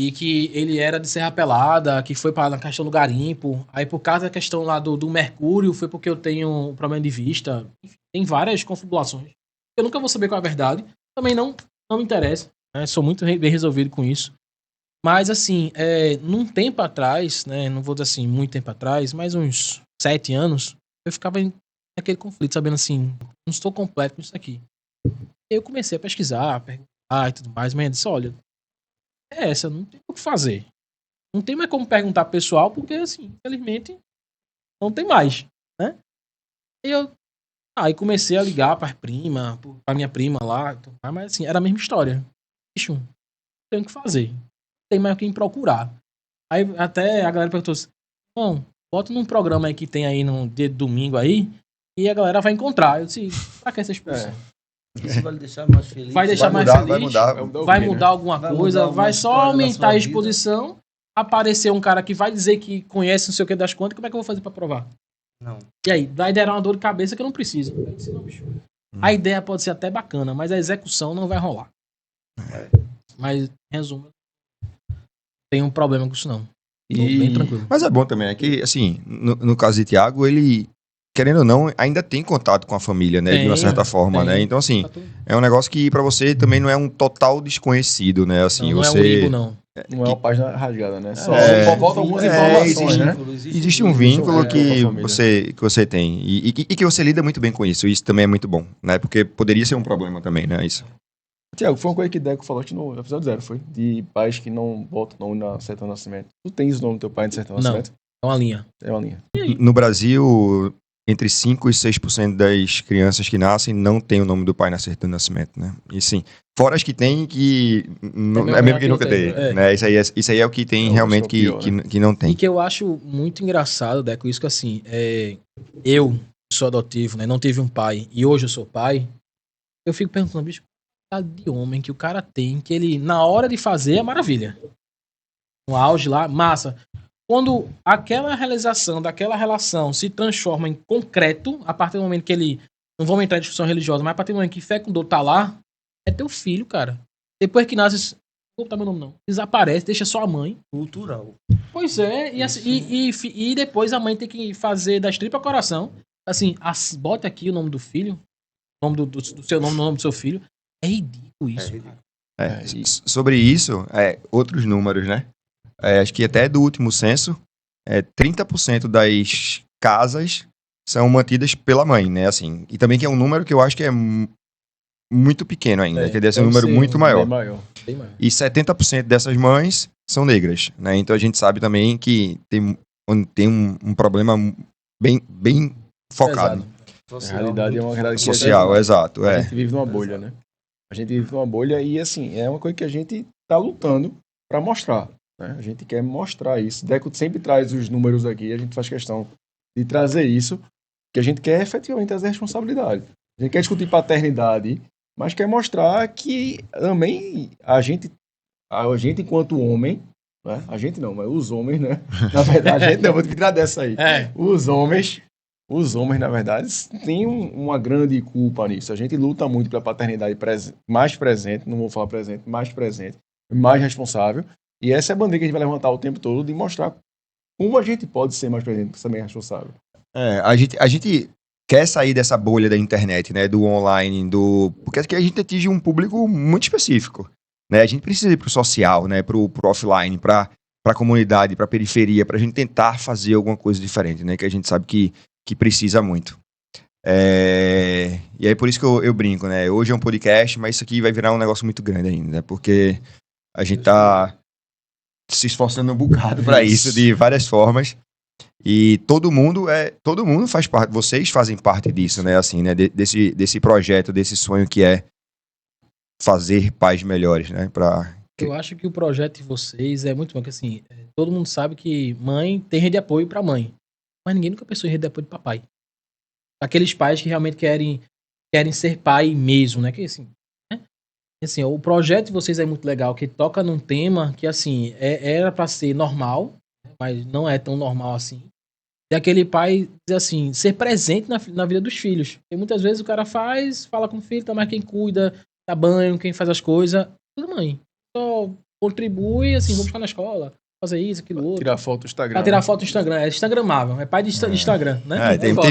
E que ele era de Serra Pelada, que foi na questão do garimpo. Aí por causa da questão lá do mercúrio, foi porque eu tenho um problema de vista. Enfim, tem várias confabulações. Eu nunca vou saber qual é a verdade. Também não me interessa, né? Sou muito bem resolvido com isso. Mas, assim, num tempo atrás, né? Não vou dizer assim, muito tempo atrás, mas uns 7 anos, eu ficava naquele conflito, sabendo assim, não estou completo com isso aqui. Eu comecei a pesquisar, perguntar e tudo mais, mas eu disse, olha, não tem o que fazer. Não tem mais como perguntar pro pessoal, porque, assim, infelizmente, não tem mais, né? E eu aí comecei a ligar pra minha prima lá, mas assim, era a mesma história. Bicho, não tem o que fazer. Não tem mais quem procurar. Aí até a galera perguntou assim, bom, bota num programa aí que tem aí no dia de domingo aí, e a galera vai encontrar. Eu disse, pra que essa expulsão? Isso vai lhe deixar mais feliz. Vai deixar mais mudar, feliz? vai mudar. Vai mudar alguma Vai coisa? mudar alguma Vai só história da aumentar sua a vida? exposição, aparecer um cara que vai dizer que conhece não sei o que das contas, como é que eu vou fazer pra provar? Não. E aí, vai dar uma dor de cabeça que eu não preciso. Eu disse, não, bicho. A ideia pode ser até bacana, mas a execução não vai rolar. Mas, em resumo, tem um problema com isso não. Tô bem tranquilo. Mas é bom também, né? Que, assim, no caso de Thiago, ele, querendo ou não, ainda tem contato com a família, né? De uma Tem, certa forma, tem. né? Então, assim, Tá tudo- é um negócio que pra você também não é um total desconhecido, né? Assim, não é um você... limbo, não. Não é uma página rasgada, né? Só volta algumas É, informações, existe- né? Existe um vínculo com a que família. você tem e que você lida muito bem com isso. Isso também é muito bom, né? Porque poderia ser um problema também, né? Isso. Tiago, foi uma coisa que Deco falou acho que no episódio 0, foi? De pais que não botam o nome na certidão de nascimento. Tu tens o nome do teu pai de certidão de Não. nascimento? É uma linha. É uma linha. No Brasil, entre 5 e 6% das crianças que nascem não tem o nome do pai na certidão de nascimento, né? E sim, fora as que tem que não, é mesmo que nunca tem, né? Isso aí é o que tem Eu realmente acho que é o pior, que não E tem. que eu acho muito engraçado, Deco, isso que assim, eu sou adotivo, né? Não tive um pai e hoje eu sou pai. Eu fico pensando, bicho, qual de homem que o cara tem que ele, na hora de fazer, é maravilha. No auge lá, massa. Quando aquela realização daquela relação se transforma em concreto, a partir do momento que ele. Não vamos entrar em discussão religiosa, mas a partir do momento que fecundou tá lá, é teu filho, cara. Depois que nasce. Não vou botar meu nome, não. Desaparece, deixa só a mãe. Cultural. Pois é, e, assim, e depois a mãe tem que fazer das tripas coração. Assim, bota aqui o nome do filho, o nome do seu nome, o nome do seu filho. É ridículo isso. ridículo. Sobre isso, outros números, né? Acho que até do último censo, 30% das casas são mantidas pela mãe, né? Assim, e também que é um número que eu acho que é muito pequeno ainda, que deve ser um número muito maior. Bem maior. E 70% dessas mães são negras, né? Então a gente sabe também que tem um problema bem focado. A realidade é uma realidade que Social, exato. a gente vive numa bolha, né? A gente vive numa bolha e, assim, é uma coisa que a gente tá lutando para mostrar, né? A gente quer mostrar isso. Deco sempre traz os números aqui, a gente faz questão de trazer isso, que a gente quer efetivamente trazer responsabilidade. A gente quer discutir paternidade, mas quer mostrar que também a gente enquanto homem, né? A gente não, mas os homens, né? Na verdade, a gente não, vou te tirar dessa aí. Os homens, na verdade, têm uma grande culpa nisso. A gente luta muito pela paternidade mais presente, não vou falar presente, mais presente, mais responsável. E essa é a bandeira que a gente vai levantar o tempo todo de mostrar como a gente pode ser mais presente, também responsável. A gente quer sair dessa bolha da internet, né? Do online, porque aqui a gente atinge um público muito específico, né? A gente precisa ir pro social, né? Pro offline, pra comunidade, pra periferia, pra gente tentar fazer alguma coisa diferente, né? Que a gente sabe que precisa muito. E aí por isso que eu brinco, né? Hoje é um podcast, mas isso aqui vai virar um negócio muito grande ainda, né? Porque a gente tá se esforçando um bocado para isso de várias formas. E todo mundo faz parte, vocês fazem parte disso, né? Assim, né? Desse projeto, desse sonho que é fazer pais melhores, né? Eu acho que o projeto de vocês é muito bom, que assim, todo mundo sabe que mãe tem rede de apoio para mãe, mas ninguém nunca pensou em rede de apoio de papai. Aqueles pais que realmente querem ser pai mesmo, né? Que assim, né? Assim, o projeto de vocês é muito legal, que toca num tema que assim, era para ser normal, mas não é tão normal assim. E aquele pai, dizer assim, ser presente na vida dos filhos. Porque muitas vezes o cara fala com o filho, tá, mas quem cuida, dá banho, quem faz as coisas, tudo mãe. Só contribui, assim, vamos ficar na escola, fazer isso, aquilo outro. Tirar foto do Instagram. Pra tirar foto do Instagram. É instagramável. É pai de Instagram, né? Tem Foda.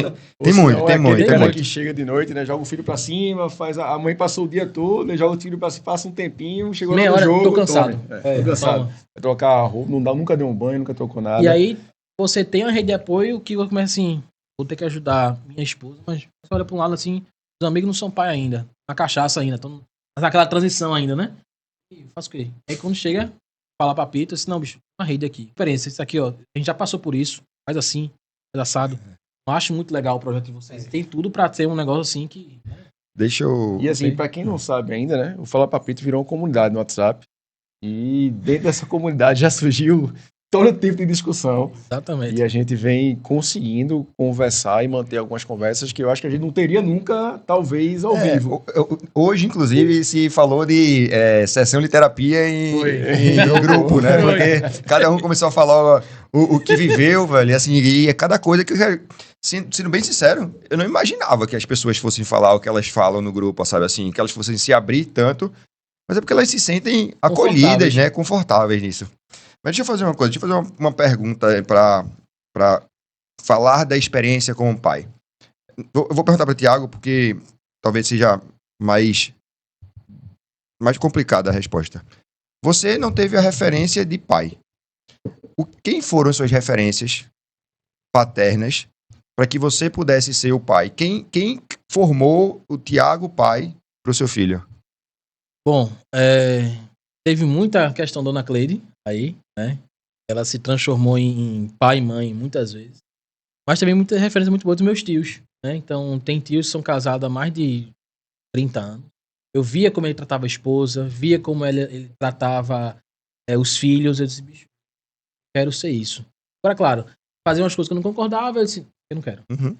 muito, Ou tem aquele muito. cara que chega de noite, né? Joga o filho pra cima, a mãe passou o dia todo, joga o filho pra cima, passa um tempinho, chegou Meia no hora, jogo. tô cansado. Tô cansado. Toma. Vai trocar a roupa, nunca deu um banho, nunca trocou nada. E aí, você tem uma rede de apoio que começa assim, vou ter que ajudar minha esposa, mas você olha pra um lado assim, os amigos não são pai ainda, na cachaça ainda, estão naquela transição ainda, né? E faço o quê? Aí quando chega, fala pra Pito, assim, não, bicho, uma rede aqui. Diferença, isso aqui, ó, a gente já passou por isso, faz assim, faz assado. Eu acho muito legal o projeto de vocês. Tem tudo pra ter um negócio assim que... Deixa eu... E assim, pra quem não sabe ainda, né? O Fala Papito virou uma comunidade no WhatsApp. E dentro dessa comunidade já surgiu todo tipo de discussão. Exatamente. E a gente vem conseguindo conversar e manter algumas conversas que eu acho que a gente não teria nunca, talvez, ao vivo. Hoje, inclusive, se falou de sessão de terapia em grupo, né? Foi. Porque cada um começou a falar o que viveu, velho. E assim, e é cada coisa que, sendo bem sincero, eu não imaginava que as pessoas fossem falar o que elas falam no grupo, sabe? Assim, que elas fossem se abrir tanto. Mas é porque elas se sentem acolhidas, né? Confortáveis nisso. Mas deixa eu fazer uma coisa, deixa eu fazer uma pergunta para falar da experiência como pai. Eu vou perguntar para o Thiago, porque talvez seja mais complicada a resposta. Você não teve a referência de pai. Quem foram suas referências paternas para que você pudesse ser o pai? Quem formou o Thiago pai para o seu filho? Bom, teve muita questão da Dona Cleide aí, né? Ela se transformou em pai e mãe muitas vezes. Mas também muita referência muito boa dos meus tios, né? Então, tem tios que são casados há mais de 30 anos. Eu via como ele tratava a esposa, via como ele tratava os filhos. Eu disse, bicho, quero ser isso. Agora, claro, fazia umas coisas que eu não concordava, eu disse, eu não quero. Uhum.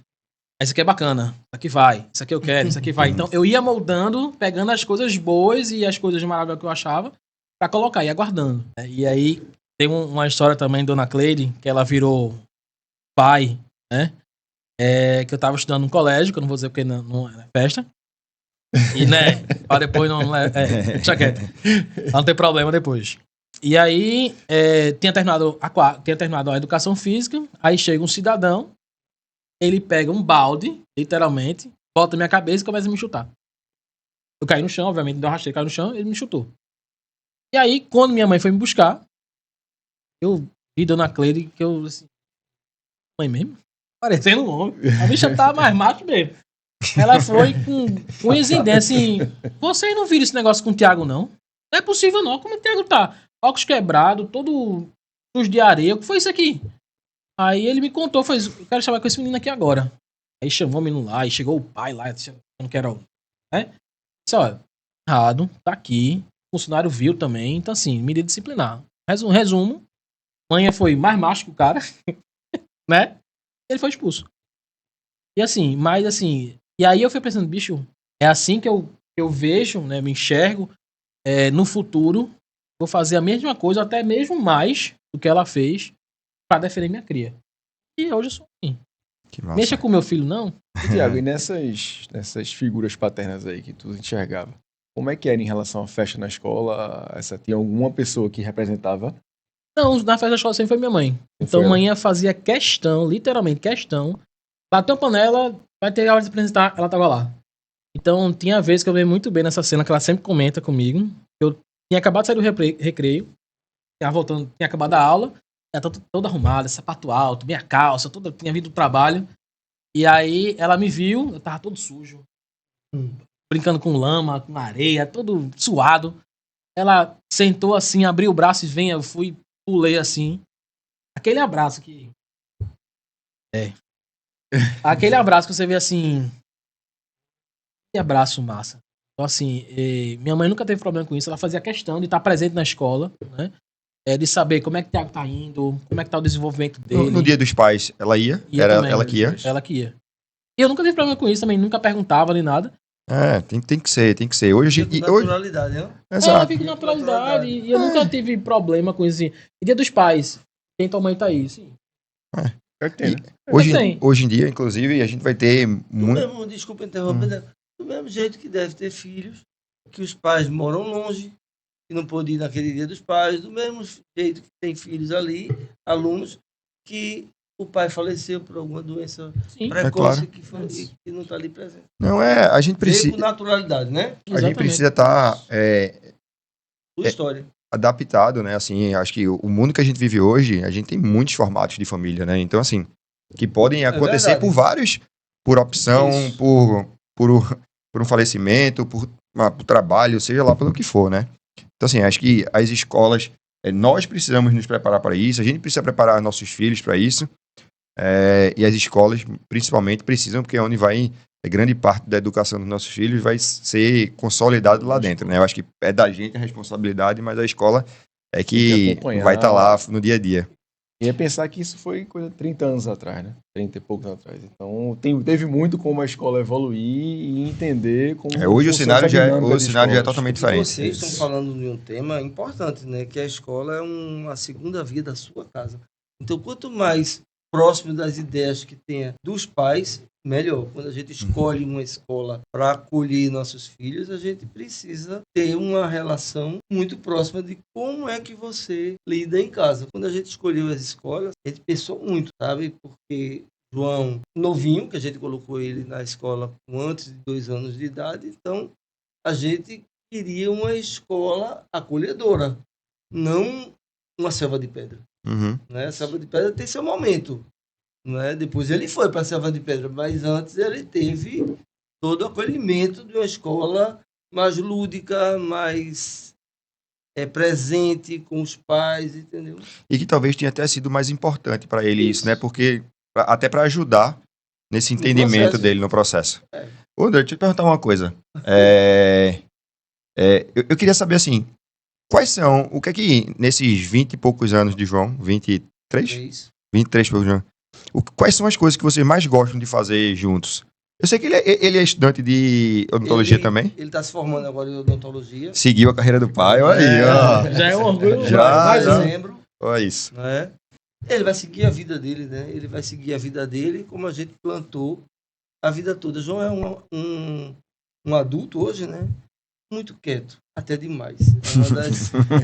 Esse aqui é bacana, isso aqui vai, isso aqui eu quero, isso aqui vai. Então, eu ia moldando, pegando as coisas boas e as coisas maravilhosas que eu achava, pra colocar, ia guardando. E aí, tem uma história também, Dona Cleide, que ela virou pai, né? Que eu tava estudando no colégio, que eu não vou dizer porque não era festa. E, né, pra depois não deixa quieto. Não tem problema depois. E aí, tinha terminado a educação física, aí chega um cidadão, ele pega um balde, literalmente, bota na minha cabeça e começa a me chutar. Eu caí no chão, obviamente, me deu uma rasteira, caí no chão, ele me chutou. E aí, quando minha mãe foi me buscar, eu vi Dona Cleide, que eu, assim, mãe mesmo? Parecendo um homem. A bicha tava mais macho mesmo. Ela foi com unhas em dentes, assim, vocês não viram esse negócio com o Thiago, não? Não é possível, não. Como o Thiago tá? Óculos quebrado, todo sujo de areia. O que foi isso aqui? Aí ele me contou, eu quero chamar com esse menino aqui agora. Aí chamou o menino lá, e chegou o pai lá, eu não quero, né? Disse, olha, errado, tá aqui. O funcionário viu também, então assim, medida disciplinar. Resumo, mãe foi mais macho que o cara, né? Ele foi expulso. E assim, mas assim, e aí eu fui pensando, bicho, é assim que eu vejo, né, me enxergo, no futuro, vou fazer a mesma coisa, até mesmo mais do que ela fez, pra defender minha cria. E hoje eu sou assim. Que massa. Mexa com meu filho, não? E, Thiago, e nessas figuras paternas aí que tu enxergava, como é que era em relação à festa na escola? Tinha alguma pessoa que representava? Não, na festa da escola sempre foi minha mãe. Então, manhã fazia questão, literalmente questão. Bateu a panela, vai ter a hora de apresentar, ela tava lá. Então, tinha vezes que eu lembro muito bem nessa cena que ela sempre comenta comigo. Eu tinha acabado de sair do recreio, tinha acabado a aula, ela toda arrumada, sapato alto, minha calça, tinha vindo do trabalho. E aí, ela me viu, eu tava todo sujo, brincando com lama, com areia, todo suado. Ela sentou assim, abriu o braço e eu pulei assim. Aquele abraço que... Aquele abraço que você vê assim... Que abraço massa. Então assim, minha mãe nunca teve problema com isso. Ela fazia questão de estar presente na escola, né? De saber como é que o Thiago tá indo, como é que tá o desenvolvimento dele. No dia dos pais, ela ia? Era também, ela que ia? Ela que ia. E eu nunca tive problema com isso também, nunca perguntava nem nada. Tem que ser. Hoje, Com naturalidade, né? Ela fica com naturalidade. E eu nunca tive problema com isso. Assim. E dia dos pais, quem tua mãe tá aí? Sim. É que tem, né? Hoje em dia, inclusive, a gente vai ter muito... Desculpa interromper, né? Do mesmo jeito que deve ter filhos, que os pais moram longe, que não pôde ir naquele dia dos pais, do mesmo jeito que tem filhos ali, alunos, que o pai faleceu por alguma doença Sim, precoce claro. que não está ali presente. Não é, a gente Veio precisa, com naturalidade, né? a gente precisa estar Sua história. adaptado, né? Assim, acho que o mundo que a gente vive hoje, a gente tem muitos formatos de família, né? Então, assim, que podem acontecer verdade. por vários, por opção, Isso. por um falecimento, por trabalho, seja lá pelo que for, né? Então, assim, acho que as escolas, nós precisamos nos preparar para isso, a gente precisa preparar nossos filhos para isso, e as escolas, principalmente, precisam, porque é onde vai grande parte da educação dos nossos filhos vai ser consolidado lá dentro, né? Eu acho que é da gente a responsabilidade, mas a escola é Tem que que acompanhar. vai estar lá no dia a dia. E é pensar que isso foi coisa de 30 anos atrás, né? 30 e poucos anos atrás. Então, teve muito como a escola evoluir e entender como Hoje o funciona cenário essa já é, dinâmica o de cenário já é escolas. totalmente E diferente. vocês estão falando de um tema importante, né? Que a escola é uma segunda via da sua casa. Então, quanto mais próximo das ideias que tenha dos pais, melhor. Quando a gente escolhe uma escola para acolher nossos filhos, a gente precisa ter uma relação muito próxima de como é que você lida em casa. Quando a gente escolheu as escolas, a gente pensou muito, sabe? Porque João, novinho, que a gente colocou ele na escola com antes de 2 anos de idade, então a gente queria uma escola acolhedora, não uma selva de pedra. Uhum. Né? A selva de pedra tem seu momento. Né? Depois ele foi para a selva de pedra, mas antes ele teve todo o acolhimento de uma escola mais lúdica, mais presente com os pais, entendeu? E que talvez tenha até sido mais importante para ele isso, né? Porque até para ajudar nesse entendimento processo. dele no processo. É. Ô, André, deixa eu te perguntar uma coisa. Eu queria saber, assim, quais são, o que é que nesses 20 e poucos anos de João, 23? 23 e poucos anos, quais são as coisas que vocês mais gostam de fazer juntos? Eu sei que ele é estudante de odontologia também. Ele está se formando agora em odontologia. Seguiu a carreira do pai, olha aí, ó. Já é um orgulho. Já, Mais já. dezembro. Olha isso. Né? Ele vai seguir a vida dele, né? Ele vai seguir a vida dele como a gente plantou a vida toda. João é um adulto hoje, né? Muito quieto, até demais.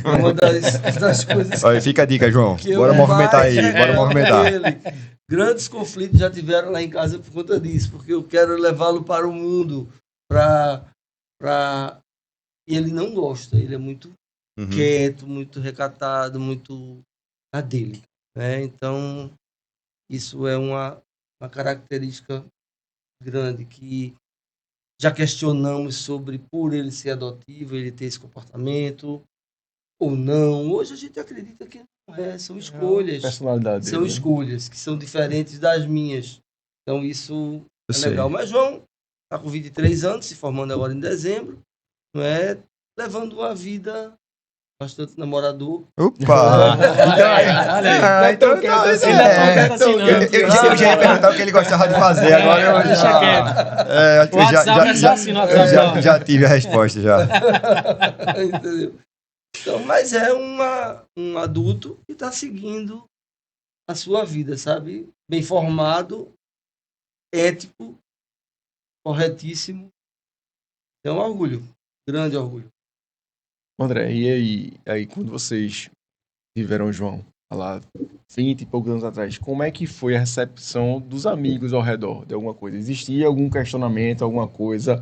É uma das coisas Olha, fica a dica, João. que eu Bora movimentar mais aí, bora movimentar. dele. Grandes conflitos já tiveram lá em casa por conta disso, porque eu quero levá-lo para o mundo, e ele não gosta, ele é muito Uhum. quieto, muito recatado, muito a dele. Né? Então, isso é uma característica grande que já questionamos sobre por ele ser adotivo, ele ter esse comportamento ou não. Hoje a gente acredita que não é, são escolhas. Personalidade São dele, né? escolhas que são diferentes das minhas. Então isso Eu é sei. legal. Mas João está com 23 anos, se formando agora em dezembro, não é? Levando uma vida bastante namorador. Opa! Então, eu já ia perguntar o que ele gostava de fazer, agora eu Deixa quieto. O WhatsApp é só assim no WhatsApp. já tive a resposta já. Entendeu? Então, mas é um adulto que está seguindo a sua vida, sabe? Bem formado, ético, corretíssimo. É um orgulho, grande orgulho. André, e aí quando vocês tiveram o João, lá 20 e poucos anos atrás, como é que foi a recepção dos amigos ao redor de alguma coisa? Existia algum questionamento, alguma coisa?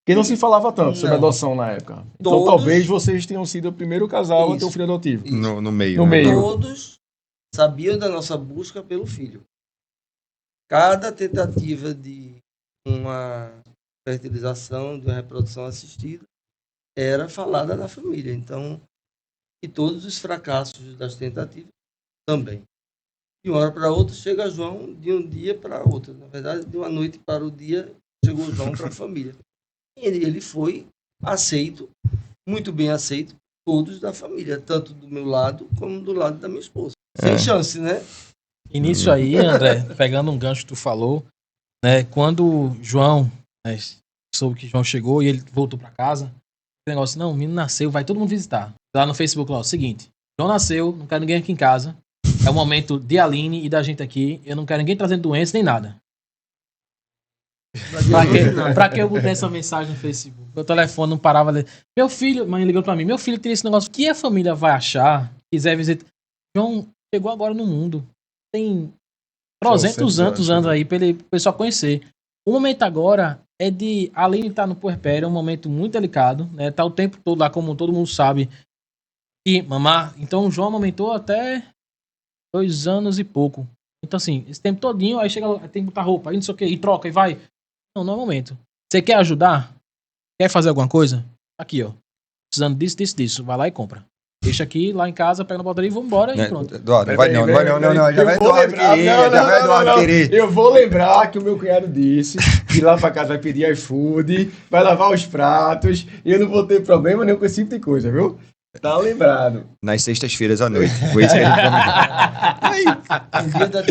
Porque não se falava tanto sobre Não. adoção na época. Então Todos- talvez vocês tenham sido o primeiro casal a ter um Isso. filho adotivo. Isso. No meio. No né? meio. Todos sabiam da nossa busca pelo filho. Cada tentativa de uma fertilização, de uma reprodução assistida, era falada na família. Então, e todos os fracassos das tentativas também. De uma hora para outra, chega João, de um dia para outro. Na verdade, de uma noite para o dia, chegou João para a família. E ele foi aceito, muito bem aceito, todos da família, tanto do meu lado como do lado da minha esposa. Sem chance, né? E nisso aí, André, pegando um gancho que tu falou, né, quando João, né, soube que João chegou e ele voltou pra casa, o negócio, não, o menino nasceu, vai todo mundo visitar. Lá no Facebook, lá, o seguinte, João nasceu, não quero ninguém aqui em casa, é o momento de Aline e da gente aqui, eu não quero ninguém trazendo doença nem nada. Pra que eu botei essa mensagem no Facebook? Meu telefone não parava. Meu filho, mãe ligou pra mim, meu filho tem esse negócio. O que a família vai achar? Quiser visitar. João chegou agora no mundo. Tem 300 anos aí pra ele pessoal conhecer. O momento agora é de, além de estar no puerpério, é um momento muito delicado, né? Tá o tempo todo lá, como todo mundo sabe, e mamar. Então o João amamentou até 2 anos e pouco. Então assim, esse tempo todinho, aí chega, tem que botar roupa, aí não sei o que, e troca, e vai. Não é o momento. Você quer ajudar? Quer fazer alguma coisa? Aqui, ó. Precisando disso. Vai lá e compra. Deixa aqui, lá em casa, pega na portaria e vambora e pronto. Eduardo, não vai não. Já vai Eduardo querer. Eu vou lembrar que o meu cunhado disse que lá pra casa vai pedir iFood, vai lavar os pratos, e eu não vou ter problema nenhum com esse tipo de coisa, viu? Tá lembrado. Nas sextas-feiras à noite. Foi isso que a gente comentou.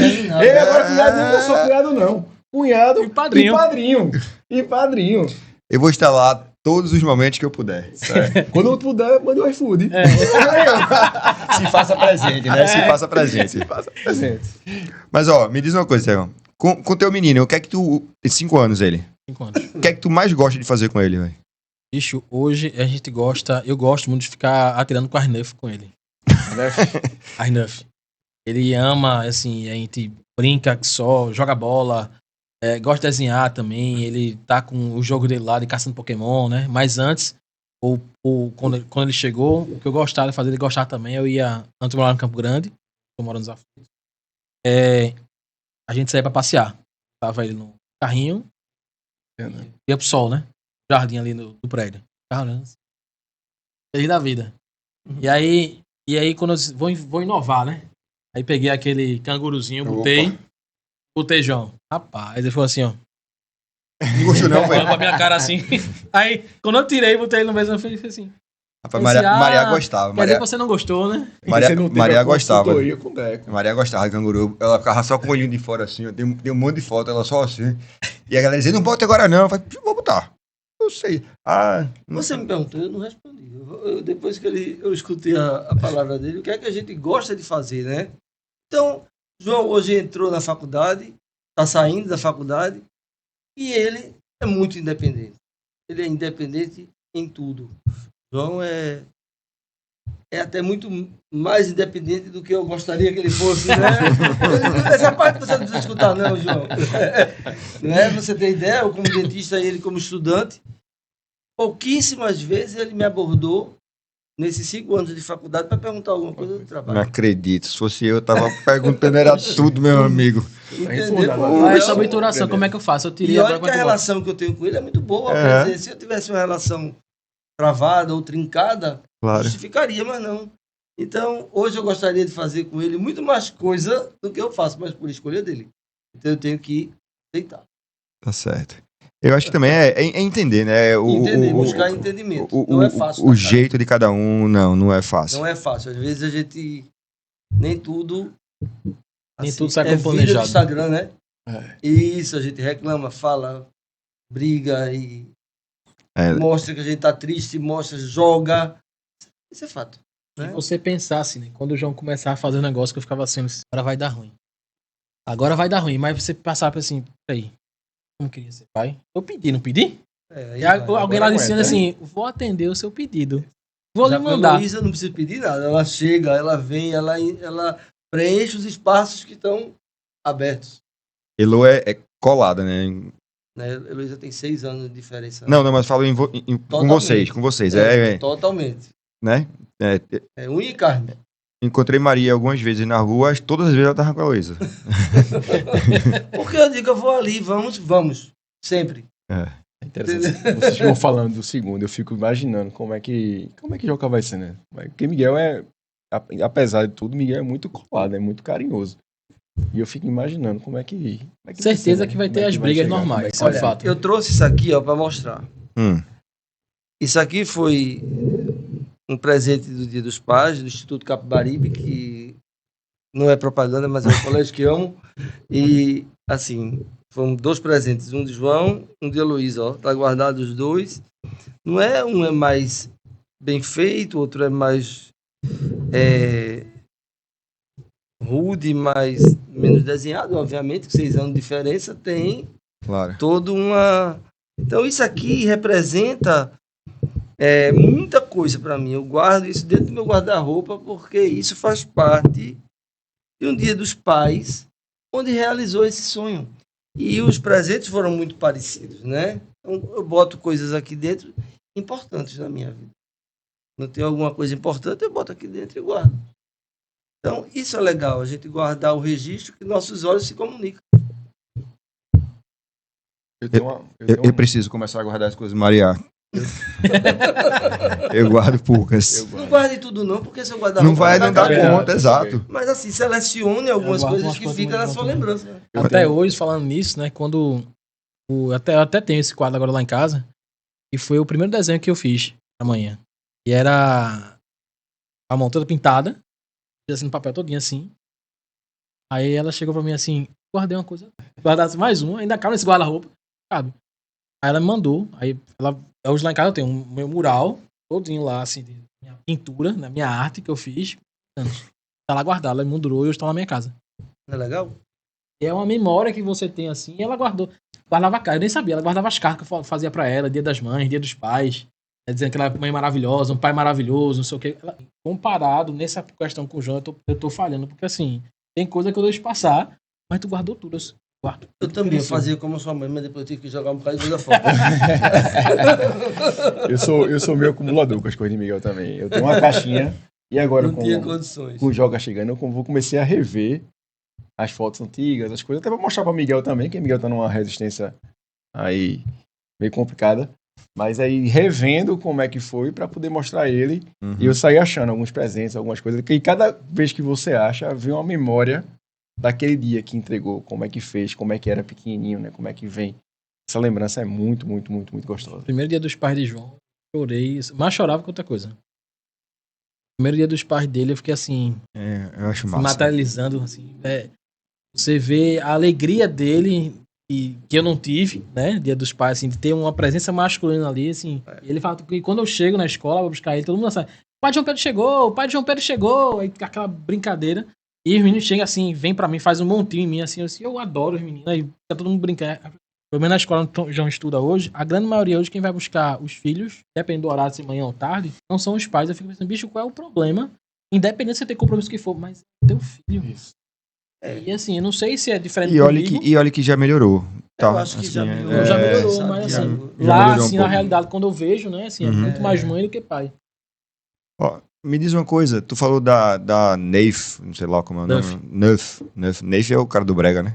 Ele agora cunhado não é só cunhado, não. Cunhado E padrinho. E padrinho. Eu vou estar lá todos os momentos que eu puder. Certo? Quando eu puder, manda o iFood. Se faça presente, né? Se faça presente. Se faça presente. Mas, ó, me diz uma coisa, Sérgio. Com teu menino, o que é que tu... Tem 5 anos ele. 5 anos. O que é que tu mais gosta de fazer com ele, velho? Bicho, hoje a gente gosta... Eu gosto muito de ficar atirando com as Nerf com ele. As Nerf. Ele ama, assim, a gente brinca só, joga bola, gosta de desenhar também. Ele tá com o jogo dele lá de caçando Pokémon, né? Mas antes, quando ele chegou, o que eu gostava de fazer, ele gostava também. Eu ia, antes eu morava em Campo Grande, tô morando nos Aflitos. A gente saía pra passear. Tava ele no carrinho, ia pro sol, né? Jardim ali do prédio. Caramba. Feliz da vida. E aí quando eu vou inovar, né? Aí peguei aquele canguruzinho, botei João. Rapaz, ele falou assim, ó. Não gostou não, velho? Olhando pra minha cara assim. Aí, quando eu tirei, botei ele no mesmo, eu falei assim. Rapaz, Maria gostava. Quer dizer que você não gostou, né? Maria gostava. Com o Deco. Maria gostava de canguru. Ela ficava só com o olhinho de fora assim, ó. Tem um monte de foto, ela só assim. E a galera dizia, não bota agora não. Eu falei, vou botar. Eu sei. Você me perguntou, eu não respondi. Depois que eu escutei a palavra dele, o que é que a gente gosta de fazer, né? Então, João hoje entrou na faculdade, está saindo da faculdade, e ele é muito independente. Ele é independente em tudo. João é até muito mais independente do que eu gostaria que ele fosse, né? Essa parte você não precisa escutar, não, João. Não é? Você tem ideia? Eu, como dentista, e ele como estudante, pouquíssimas vezes ele me abordou nesses 5 anos de faculdade para perguntar alguma coisa do trabalho. Não acredito. Se fosse eu tava perguntando, era tudo, meu amigo. Entendeu? Mas sobre obturação, como é que eu faço? Eu tirei E olha agora que a relação que eu tenho com ele é muito boa. Quer dizer, se eu tivesse uma relação travada ou trincada, Claro. justificaria, mas não. Então, hoje eu gostaria de fazer com ele muito mais coisa do que eu faço, mas por escolha dele. Então eu tenho que aceitar. Tá certo. Eu acho que também é entender, né? Entender, buscar entendimento. Não é fácil. O jeito de cada um, não é fácil. Não é fácil. Às vezes a gente... Nem tudo... Nem assim, tudo sai é como vida do planejado. Instagram, né? Isso, a gente reclama, fala, briga e mostra que a gente tá triste, mostra, joga. Isso é fato. Se você pensasse, né? Quando o João começava a fazer um negócio que eu ficava assim, agora vai dar ruim. Agora vai dar ruim, mas você passava assim, peraí, como queria ser pai? Eu pedi, não pedi? E alguém lá dizendo assim, vou atender o seu pedido. Vou lhe mandar. A Luísa não precisa pedir nada, ela chega, ela vem, ela preenche os espaços que estão abertos. Elo é colada, né? Né? A Luísa tem 6 anos de diferença. Não, mas falo com vocês. Totalmente. Né? É unha e carne. Encontrei Maria algumas vezes na rua, todas as vezes ela tava com a Luísa. Porque eu digo, eu vou ali, vamos, sempre. É interessante. Vocês ficam falando do segundo, eu fico imaginando como é que Joca vai ser, né? Porque Miguel apesar de tudo, Miguel é muito colado, é muito carinhoso. E eu fico imaginando como é que certeza vai ser, que vai ter as brigas normais, isso é um fato. Eu trouxe isso aqui, ó, para mostrar. Isso aqui foi um presente do Dia dos Pais, do Instituto Capibaribe, que não é propaganda, mas é um colégio que amo. E, assim, foram 2 presentes, um de João, um de Heloísa, ó. Tá guardado os 2. Não é, um é mais bem feito, outro é mais rude, mais menos desenhado, obviamente, que 6 anos de diferença tem Claro. toda uma... Então isso aqui representa muita coisa para mim. Eu guardo isso dentro do meu guarda-roupa porque isso faz parte de um Dia dos Pais onde realizou esse sonho. E os presentes foram muito parecidos, né? Então, eu boto coisas aqui dentro importantes na minha vida. Não tem alguma coisa importante, eu boto aqui dentro e guardo. Então, isso é legal, a gente guardar o registro que nossos olhos se comunicam. Eu preciso começar a guardar as coisas do Maria. Eu guardo poucas. Não guarde tudo não, porque se eu guardar Não vai roupa, não dar verdade. conta, exato. Mas assim, selecione algumas Eu guardo coisas umas que coisas ficam na muito sua bom. lembrança. Né? Até hoje, falando nisso, né? Quando. Eu até tenho esse quadro agora lá em casa. E foi o primeiro desenho que eu fiz amanhã. E era a mão toda pintada. Fiz assim no papel todinho assim. Aí ela chegou pra mim assim: guardei uma coisa. Guardasse mais uma, ainda cabe nesse guarda-roupa. Cabe. Aí ela me mandou. Aí hoje lá em casa eu tenho um meu mural todinho lá, assim, de minha pintura, da minha arte que eu fiz. Tá lá guardado, ela me moldurou e hoje tá na minha casa. Não é legal? E é uma memória que você tem assim, e ela guardou. Guardava cartas, eu nem sabia, ela guardava as cartas que eu fazia pra ela, Dia das Mães, Dia dos Pais, dizendo que ela é uma mãe maravilhosa, um pai maravilhoso, não sei o quê. Comparado nessa questão com o João, eu tô falhando, porque assim, tem coisa que eu deixo passar, mas tu guardou tudo. Guardo. Eu também fazia como sua mãe, mas depois eu tive que jogar um bocado de coisa fora. Eu sou meio acumulador com as coisas de Miguel também. Eu tenho uma caixinha e agora Não tinha condições. com o Joga chegando, comecei a rever as fotos antigas, as coisas, até pra mostrar pra Miguel também, que Miguel tá numa resistência aí meio complicada. Mas aí revendo como é que foi pra poder mostrar a ele. E eu saí achando alguns presentes, algumas coisas. E cada vez que você acha, vem uma memória daquele dia que entregou, como é que fez, como é que era pequenininho, né? Como é que vem. Essa lembrança é muito, muito, muito, muito gostosa. Primeiro dia dos pais de João, chorei, mas chorava com outra coisa. Primeiro dia dos pais dele, eu fiquei assim, Eu acho se massa. materializando, assim. Você vê a alegria dele, que eu não tive, né? Dia dos pais, assim, de ter uma presença masculina ali, assim. E ele fala que quando eu chego na escola, vou buscar ele, todo mundo sabe, o pai de João Pedro chegou, o pai de João Pedro chegou, aí aquela brincadeira. E os meninos chegam assim, vem pra mim, faz um montinho em mim, assim, eu adoro os meninos, aí fica todo mundo brincando. Pelo menos na escola onde o João estuda hoje, a grande maioria hoje, quem vai buscar os filhos, dependendo do horário, se manhã ou tarde, não são os pais. Eu fico pensando, bicho, qual é o problema? Independente de você ter compromisso que for, mas é teu filho. Isso. E assim, eu não sei se é diferente E olha, comigo. e olha que já melhorou. Tá, Eu acho que já melhorou. Já melhorou, sabe? mas Já- assim, já lá, melhorou um assim, na pouco. realidade, quando eu vejo, né, assim, é muito mais mãe do que pai. Ó, me diz uma coisa, tu falou da Neif, não sei lá como é o nome. Neif é o cara do Brega, né?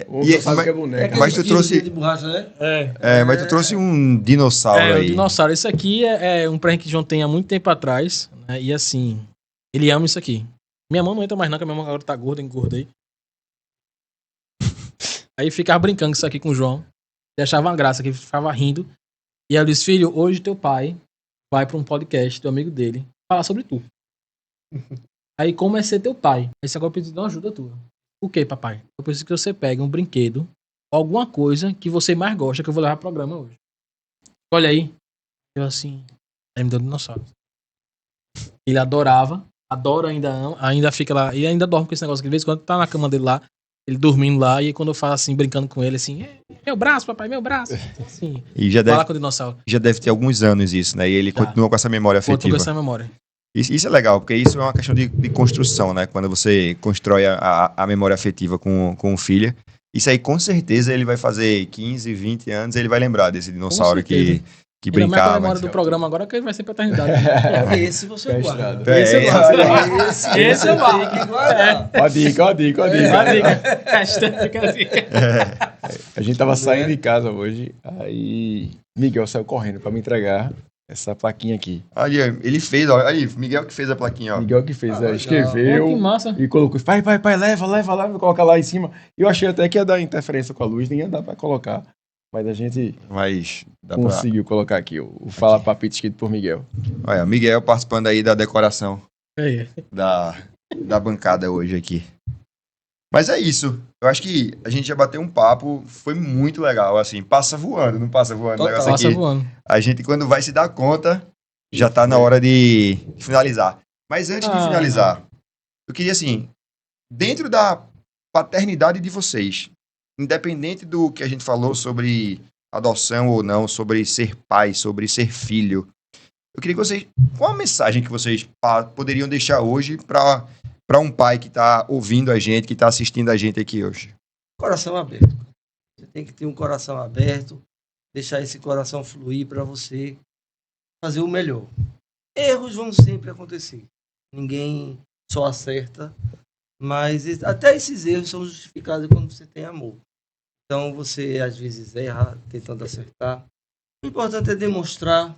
Outro sabe que é boneca. Mas tu Aquele trouxe- de borracha, né? Mas tu trouxe um dinossauro O aí. dinossauro. Isso aqui é um presente que o João tem há muito tempo atrás, né, e assim, ele ama isso aqui. Minha mão não entra mais não, que a minha mão agora tá gorda, engordei. Aí ficava brincando com isso aqui com o João. Ele achava uma graça, que ele ficava rindo. E aí eu disse, filho, hoje teu pai vai pra um podcast do amigo dele falar sobre tu. Aí como é ser teu pai? Esse agora eu preciso de uma ajuda tua. O que, papai? Eu preciso que você pegue um brinquedo, alguma coisa que você mais gosta, que eu vou levar pro programa hoje. Olha aí. Eu assim, aí me deu um dinossauro. Ele adorava, adora, ainda ama, ainda fica lá, e ainda dorme com esse negócio aqui. De vez em quando tá na cama dele lá, ele dormindo lá, e aí quando eu falo assim, brincando com ele, assim, meu braço, papai, meu braço. Assim, E já fala deve, com o dinossauro. já deve ter alguns anos isso, né? E ele Já. continua com essa memória Voltou com afetiva. essa memória. Isso é legal, porque isso é uma questão de construção, né? Quando você constrói a memória afetiva com o filho. Isso aí, com certeza, ele vai fazer 15, 20 anos, ele vai lembrar desse dinossauro que Ainda mais com a brincava. memória do programa agora, que ele vai ser pra eternidade. Esse você Tá guarda. estrado. Esse eu gosto. Esse Esse eu você gosto. tem que guardar. Ó a dica, ó a dica, ó a dica. Vai, diga. Hashtag fica assim. A gente tava saindo de casa hoje, aí Miguel saiu correndo pra me entregar essa plaquinha aqui. Ali, ele fez, ó. Aí, Miguel que fez a plaquinha, ó. Miguel que fez, legal. escreveu Que massa. e colocou, pai, leva, coloca lá em cima. E eu achei até que ia dar interferência com a luz, nem ia dar pra colocar. Mas a gente Mas dá pra... conseguiu colocar aqui o Fala Papito escrito por Miguel. Olha, Miguel participando aí da decoração É. da bancada hoje aqui. Mas é isso. Eu acho que a gente já bateu um papo, foi muito legal, assim, passa voando, não passa voando o negócio Passa aqui. voando. A gente, quando vai se dar conta, já tá na hora de finalizar. Mas antes de finalizar, eu queria, assim, dentro da paternidade de vocês, independente do que a gente falou sobre adoção ou não, sobre ser pai, sobre ser filho, eu queria que vocês... Qual a mensagem que vocês poderiam deixar hoje para um pai que está ouvindo a gente, que está assistindo a gente aqui hoje? Coração aberto. Você tem que ter um coração aberto, deixar esse coração fluir para você fazer o melhor. Erros vão sempre acontecer. Ninguém só acerta, mas até esses erros são justificados quando você tem amor. Então você às vezes erra tentando acertar. O importante é demonstrar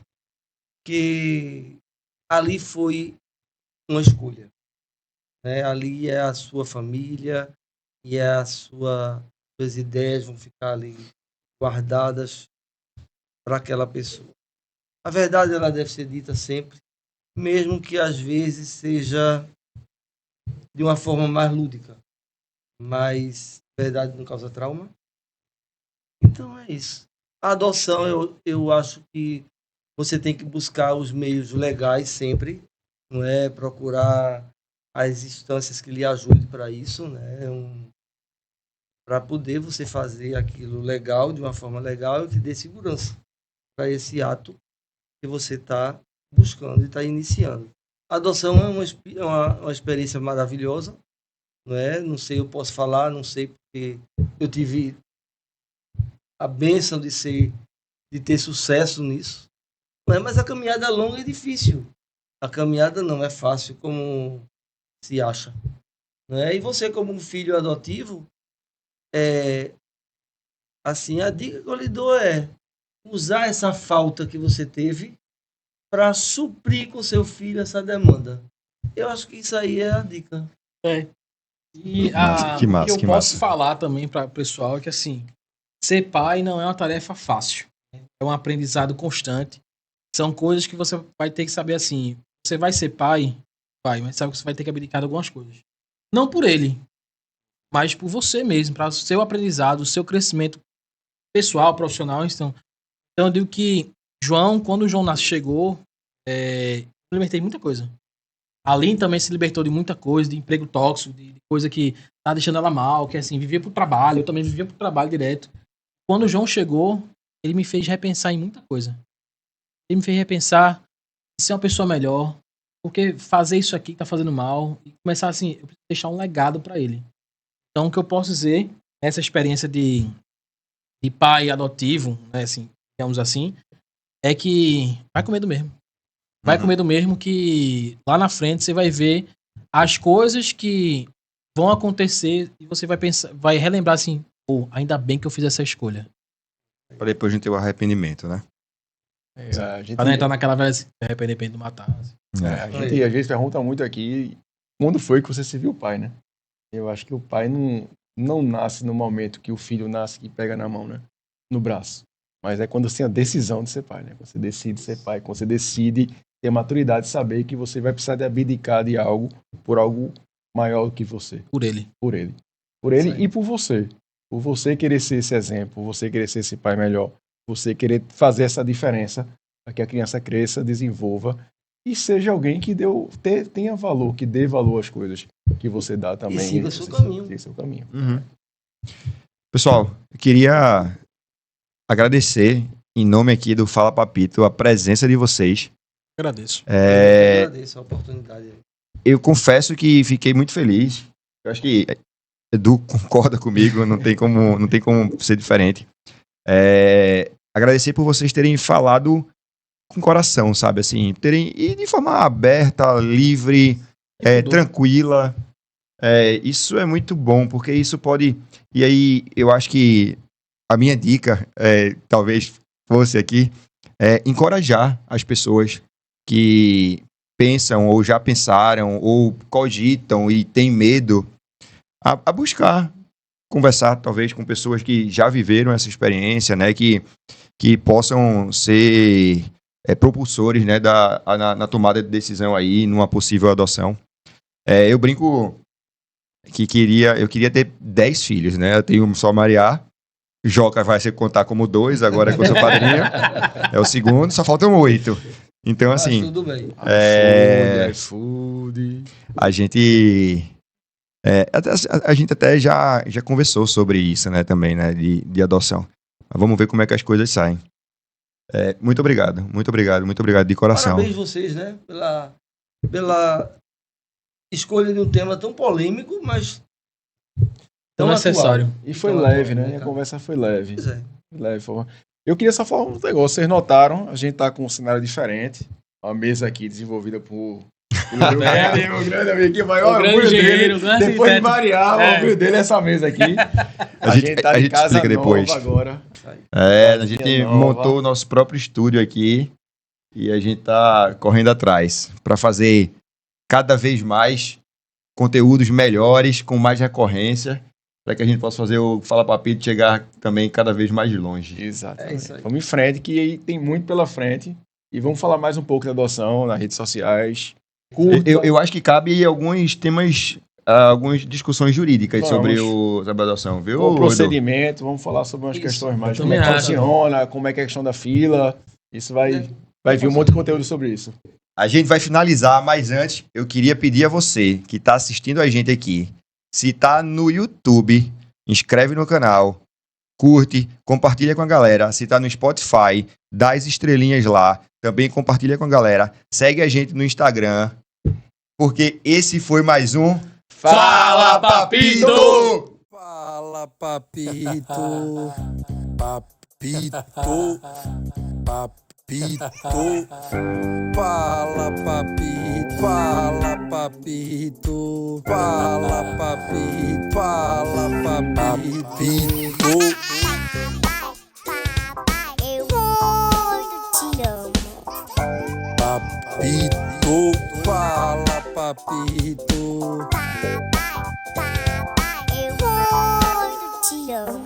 que ali foi uma escolha, né? Ali é a sua família e é suas ideias vão ficar ali guardadas para aquela pessoa. A verdade ela deve ser dita sempre, mesmo que às vezes seja de uma forma mais lúdica, mas a verdade não causa trauma. Então é isso. A adoção eu acho que você tem que buscar os meios legais sempre, não é? Procurar as instâncias que lhe ajudem para isso, né? Para poder você fazer aquilo legal, de uma forma legal e que dê segurança para esse ato que você está buscando e está iniciando. A adoção é uma experiência maravilhosa, não é? Não sei, eu posso falar, não sei porque eu tive a bênção de ter sucesso nisso. Mas a caminhada longa e difícil. A caminhada não é fácil como se acha. Né? E você, como um filho adotivo, assim, a dica que eu lhe dou é usar essa falta que você teve para suprir com seu filho essa demanda. Eu acho que isso aí é a dica. E Que massa, o que eu posso falar também para o pessoal é que, assim, ser pai não é uma tarefa fácil. É um aprendizado constante. São coisas que você vai ter que saber, assim, você vai ser pai, mas sabe que você vai ter que abdicar de algumas coisas. Não por ele, mas por você mesmo, para o seu aprendizado, o seu crescimento pessoal, profissional. Então eu digo que quando o João chegou, eu libertei muita coisa. A Aline também se libertou de muita coisa, de emprego tóxico, de coisa que tá deixando ela mal, que assim, vivia pro trabalho, eu também vivia pro trabalho direto. Quando o João chegou, ele me fez repensar em muita coisa. Ele me fez repensar em ser uma pessoa melhor, porque fazer isso aqui tá fazendo mal, e começar assim, eu preciso deixar um legado para ele. Então, o que eu posso dizer, essa experiência de pai adotivo, né, assim, digamos assim, é que vai com medo mesmo. Vai com medo mesmo que lá na frente você vai ver as coisas que vão acontecer e você vai pensar, vai relembrar assim, pô, ainda bem que eu fiz essa escolha. Para depois não ter o arrependimento, né? A gente, Pra não entrar naquela velha assim, arrependimento de matar. Assim. a gente às vezes pergunta muito aqui, quando foi que você se viu pai, né? Eu acho que o pai não nasce no momento que o filho nasce e pega na mão, né? No braço. Mas é quando você tem a decisão de ser pai, né? Quando você decide ser pai, quando você decide ter a maturidade de saber que você vai precisar de abdicar de algo por algo maior do que você. Por ele. Por ele. Por ele Sim. e por você. Por você querer ser esse exemplo, por você querer ser esse pai melhor, você querer fazer essa diferença para que a criança cresça, desenvolva e seja alguém que tenha valor, que dê valor às coisas que você dá também. E siga você seu caminho. siga seu caminho. Pessoal, eu queria agradecer, em nome aqui do Fala Papito, a presença de vocês. Agradeço. Eu agradeço a oportunidade. Eu confesso que fiquei muito feliz. Eu acho que Edu concorda comigo, não tem como ser diferente. Agradecer por vocês terem falado com coração, sabe? Assim, e de forma aberta, livre, tranquila. Isso é muito bom, porque isso pode... E aí, eu acho que a minha dica, talvez fosse aqui, encorajar as pessoas que pensam, ou já pensaram, ou cogitam e têm medo, a buscar conversar, talvez, com pessoas que já viveram essa experiência, né? Que possam ser propulsores, né? Na tomada de decisão aí, numa possível adoção. Eu brinco que eu queria ter 10 filhos, né? Eu tenho só Mariá, Joca vai se contar como 2, agora que eu sou padrinho, é o segundo, só faltam 8. Então, assim, Tudo bem. iFood. a gente A gente até já conversou sobre isso, né, também, né, de adoção. Mas vamos ver como é que as coisas saem. Muito obrigado de coração. Parabéns vocês, né? Pela escolha de um tema tão polêmico, mas Tão necessário. E foi Tão leve, atual, né? A cara? conversa foi leve. Pois é. Leve. Eu queria só falar um negócio. Vocês notaram, a gente tá com um cenário diferente. Uma mesa aqui desenvolvida por meu grande amigo aqui, o maior O grande orgulho engenheiro, dele. né? Depois de Arquiteto. variar, o orgulho dele é essa mesa aqui. A gente tá a em gente casa explica nova depois. agora. A gente nova. montou o nosso próprio estúdio aqui e a gente tá correndo atrás para fazer cada vez mais conteúdos melhores, com mais recorrência, para que a gente possa fazer o Fala Papito chegar também cada vez mais longe. Exatamente. É isso aí. Vamos em frente, que aí tem muito pela frente. E vamos falar mais um pouco da adoção nas redes sociais. Curta. Eu acho que cabe alguns temas, algumas discussões jurídicas Vamos. sobre a adoção, viu? O procedimento, vamos falar sobre umas Isso, questões mais. eu Como é que também acho. funciona, como é que é a questão da fila. Isso vai vir um monte de conteúdo sobre isso. A gente vai finalizar, mas antes eu queria pedir a você que está assistindo a gente aqui, se tá no YouTube, inscreve no canal, curte, compartilha com a galera. Se tá no Spotify, dá as estrelinhas lá, também compartilha com a galera. Segue a gente no Instagram, porque esse foi mais um Fala, Papito! Fala, papito. Papito. Papito. Fala, papito. Fala, papito. Fala, papito. Fala, papito. Eu muito te amo. Papito. Fala, papito. Eu muito te amo.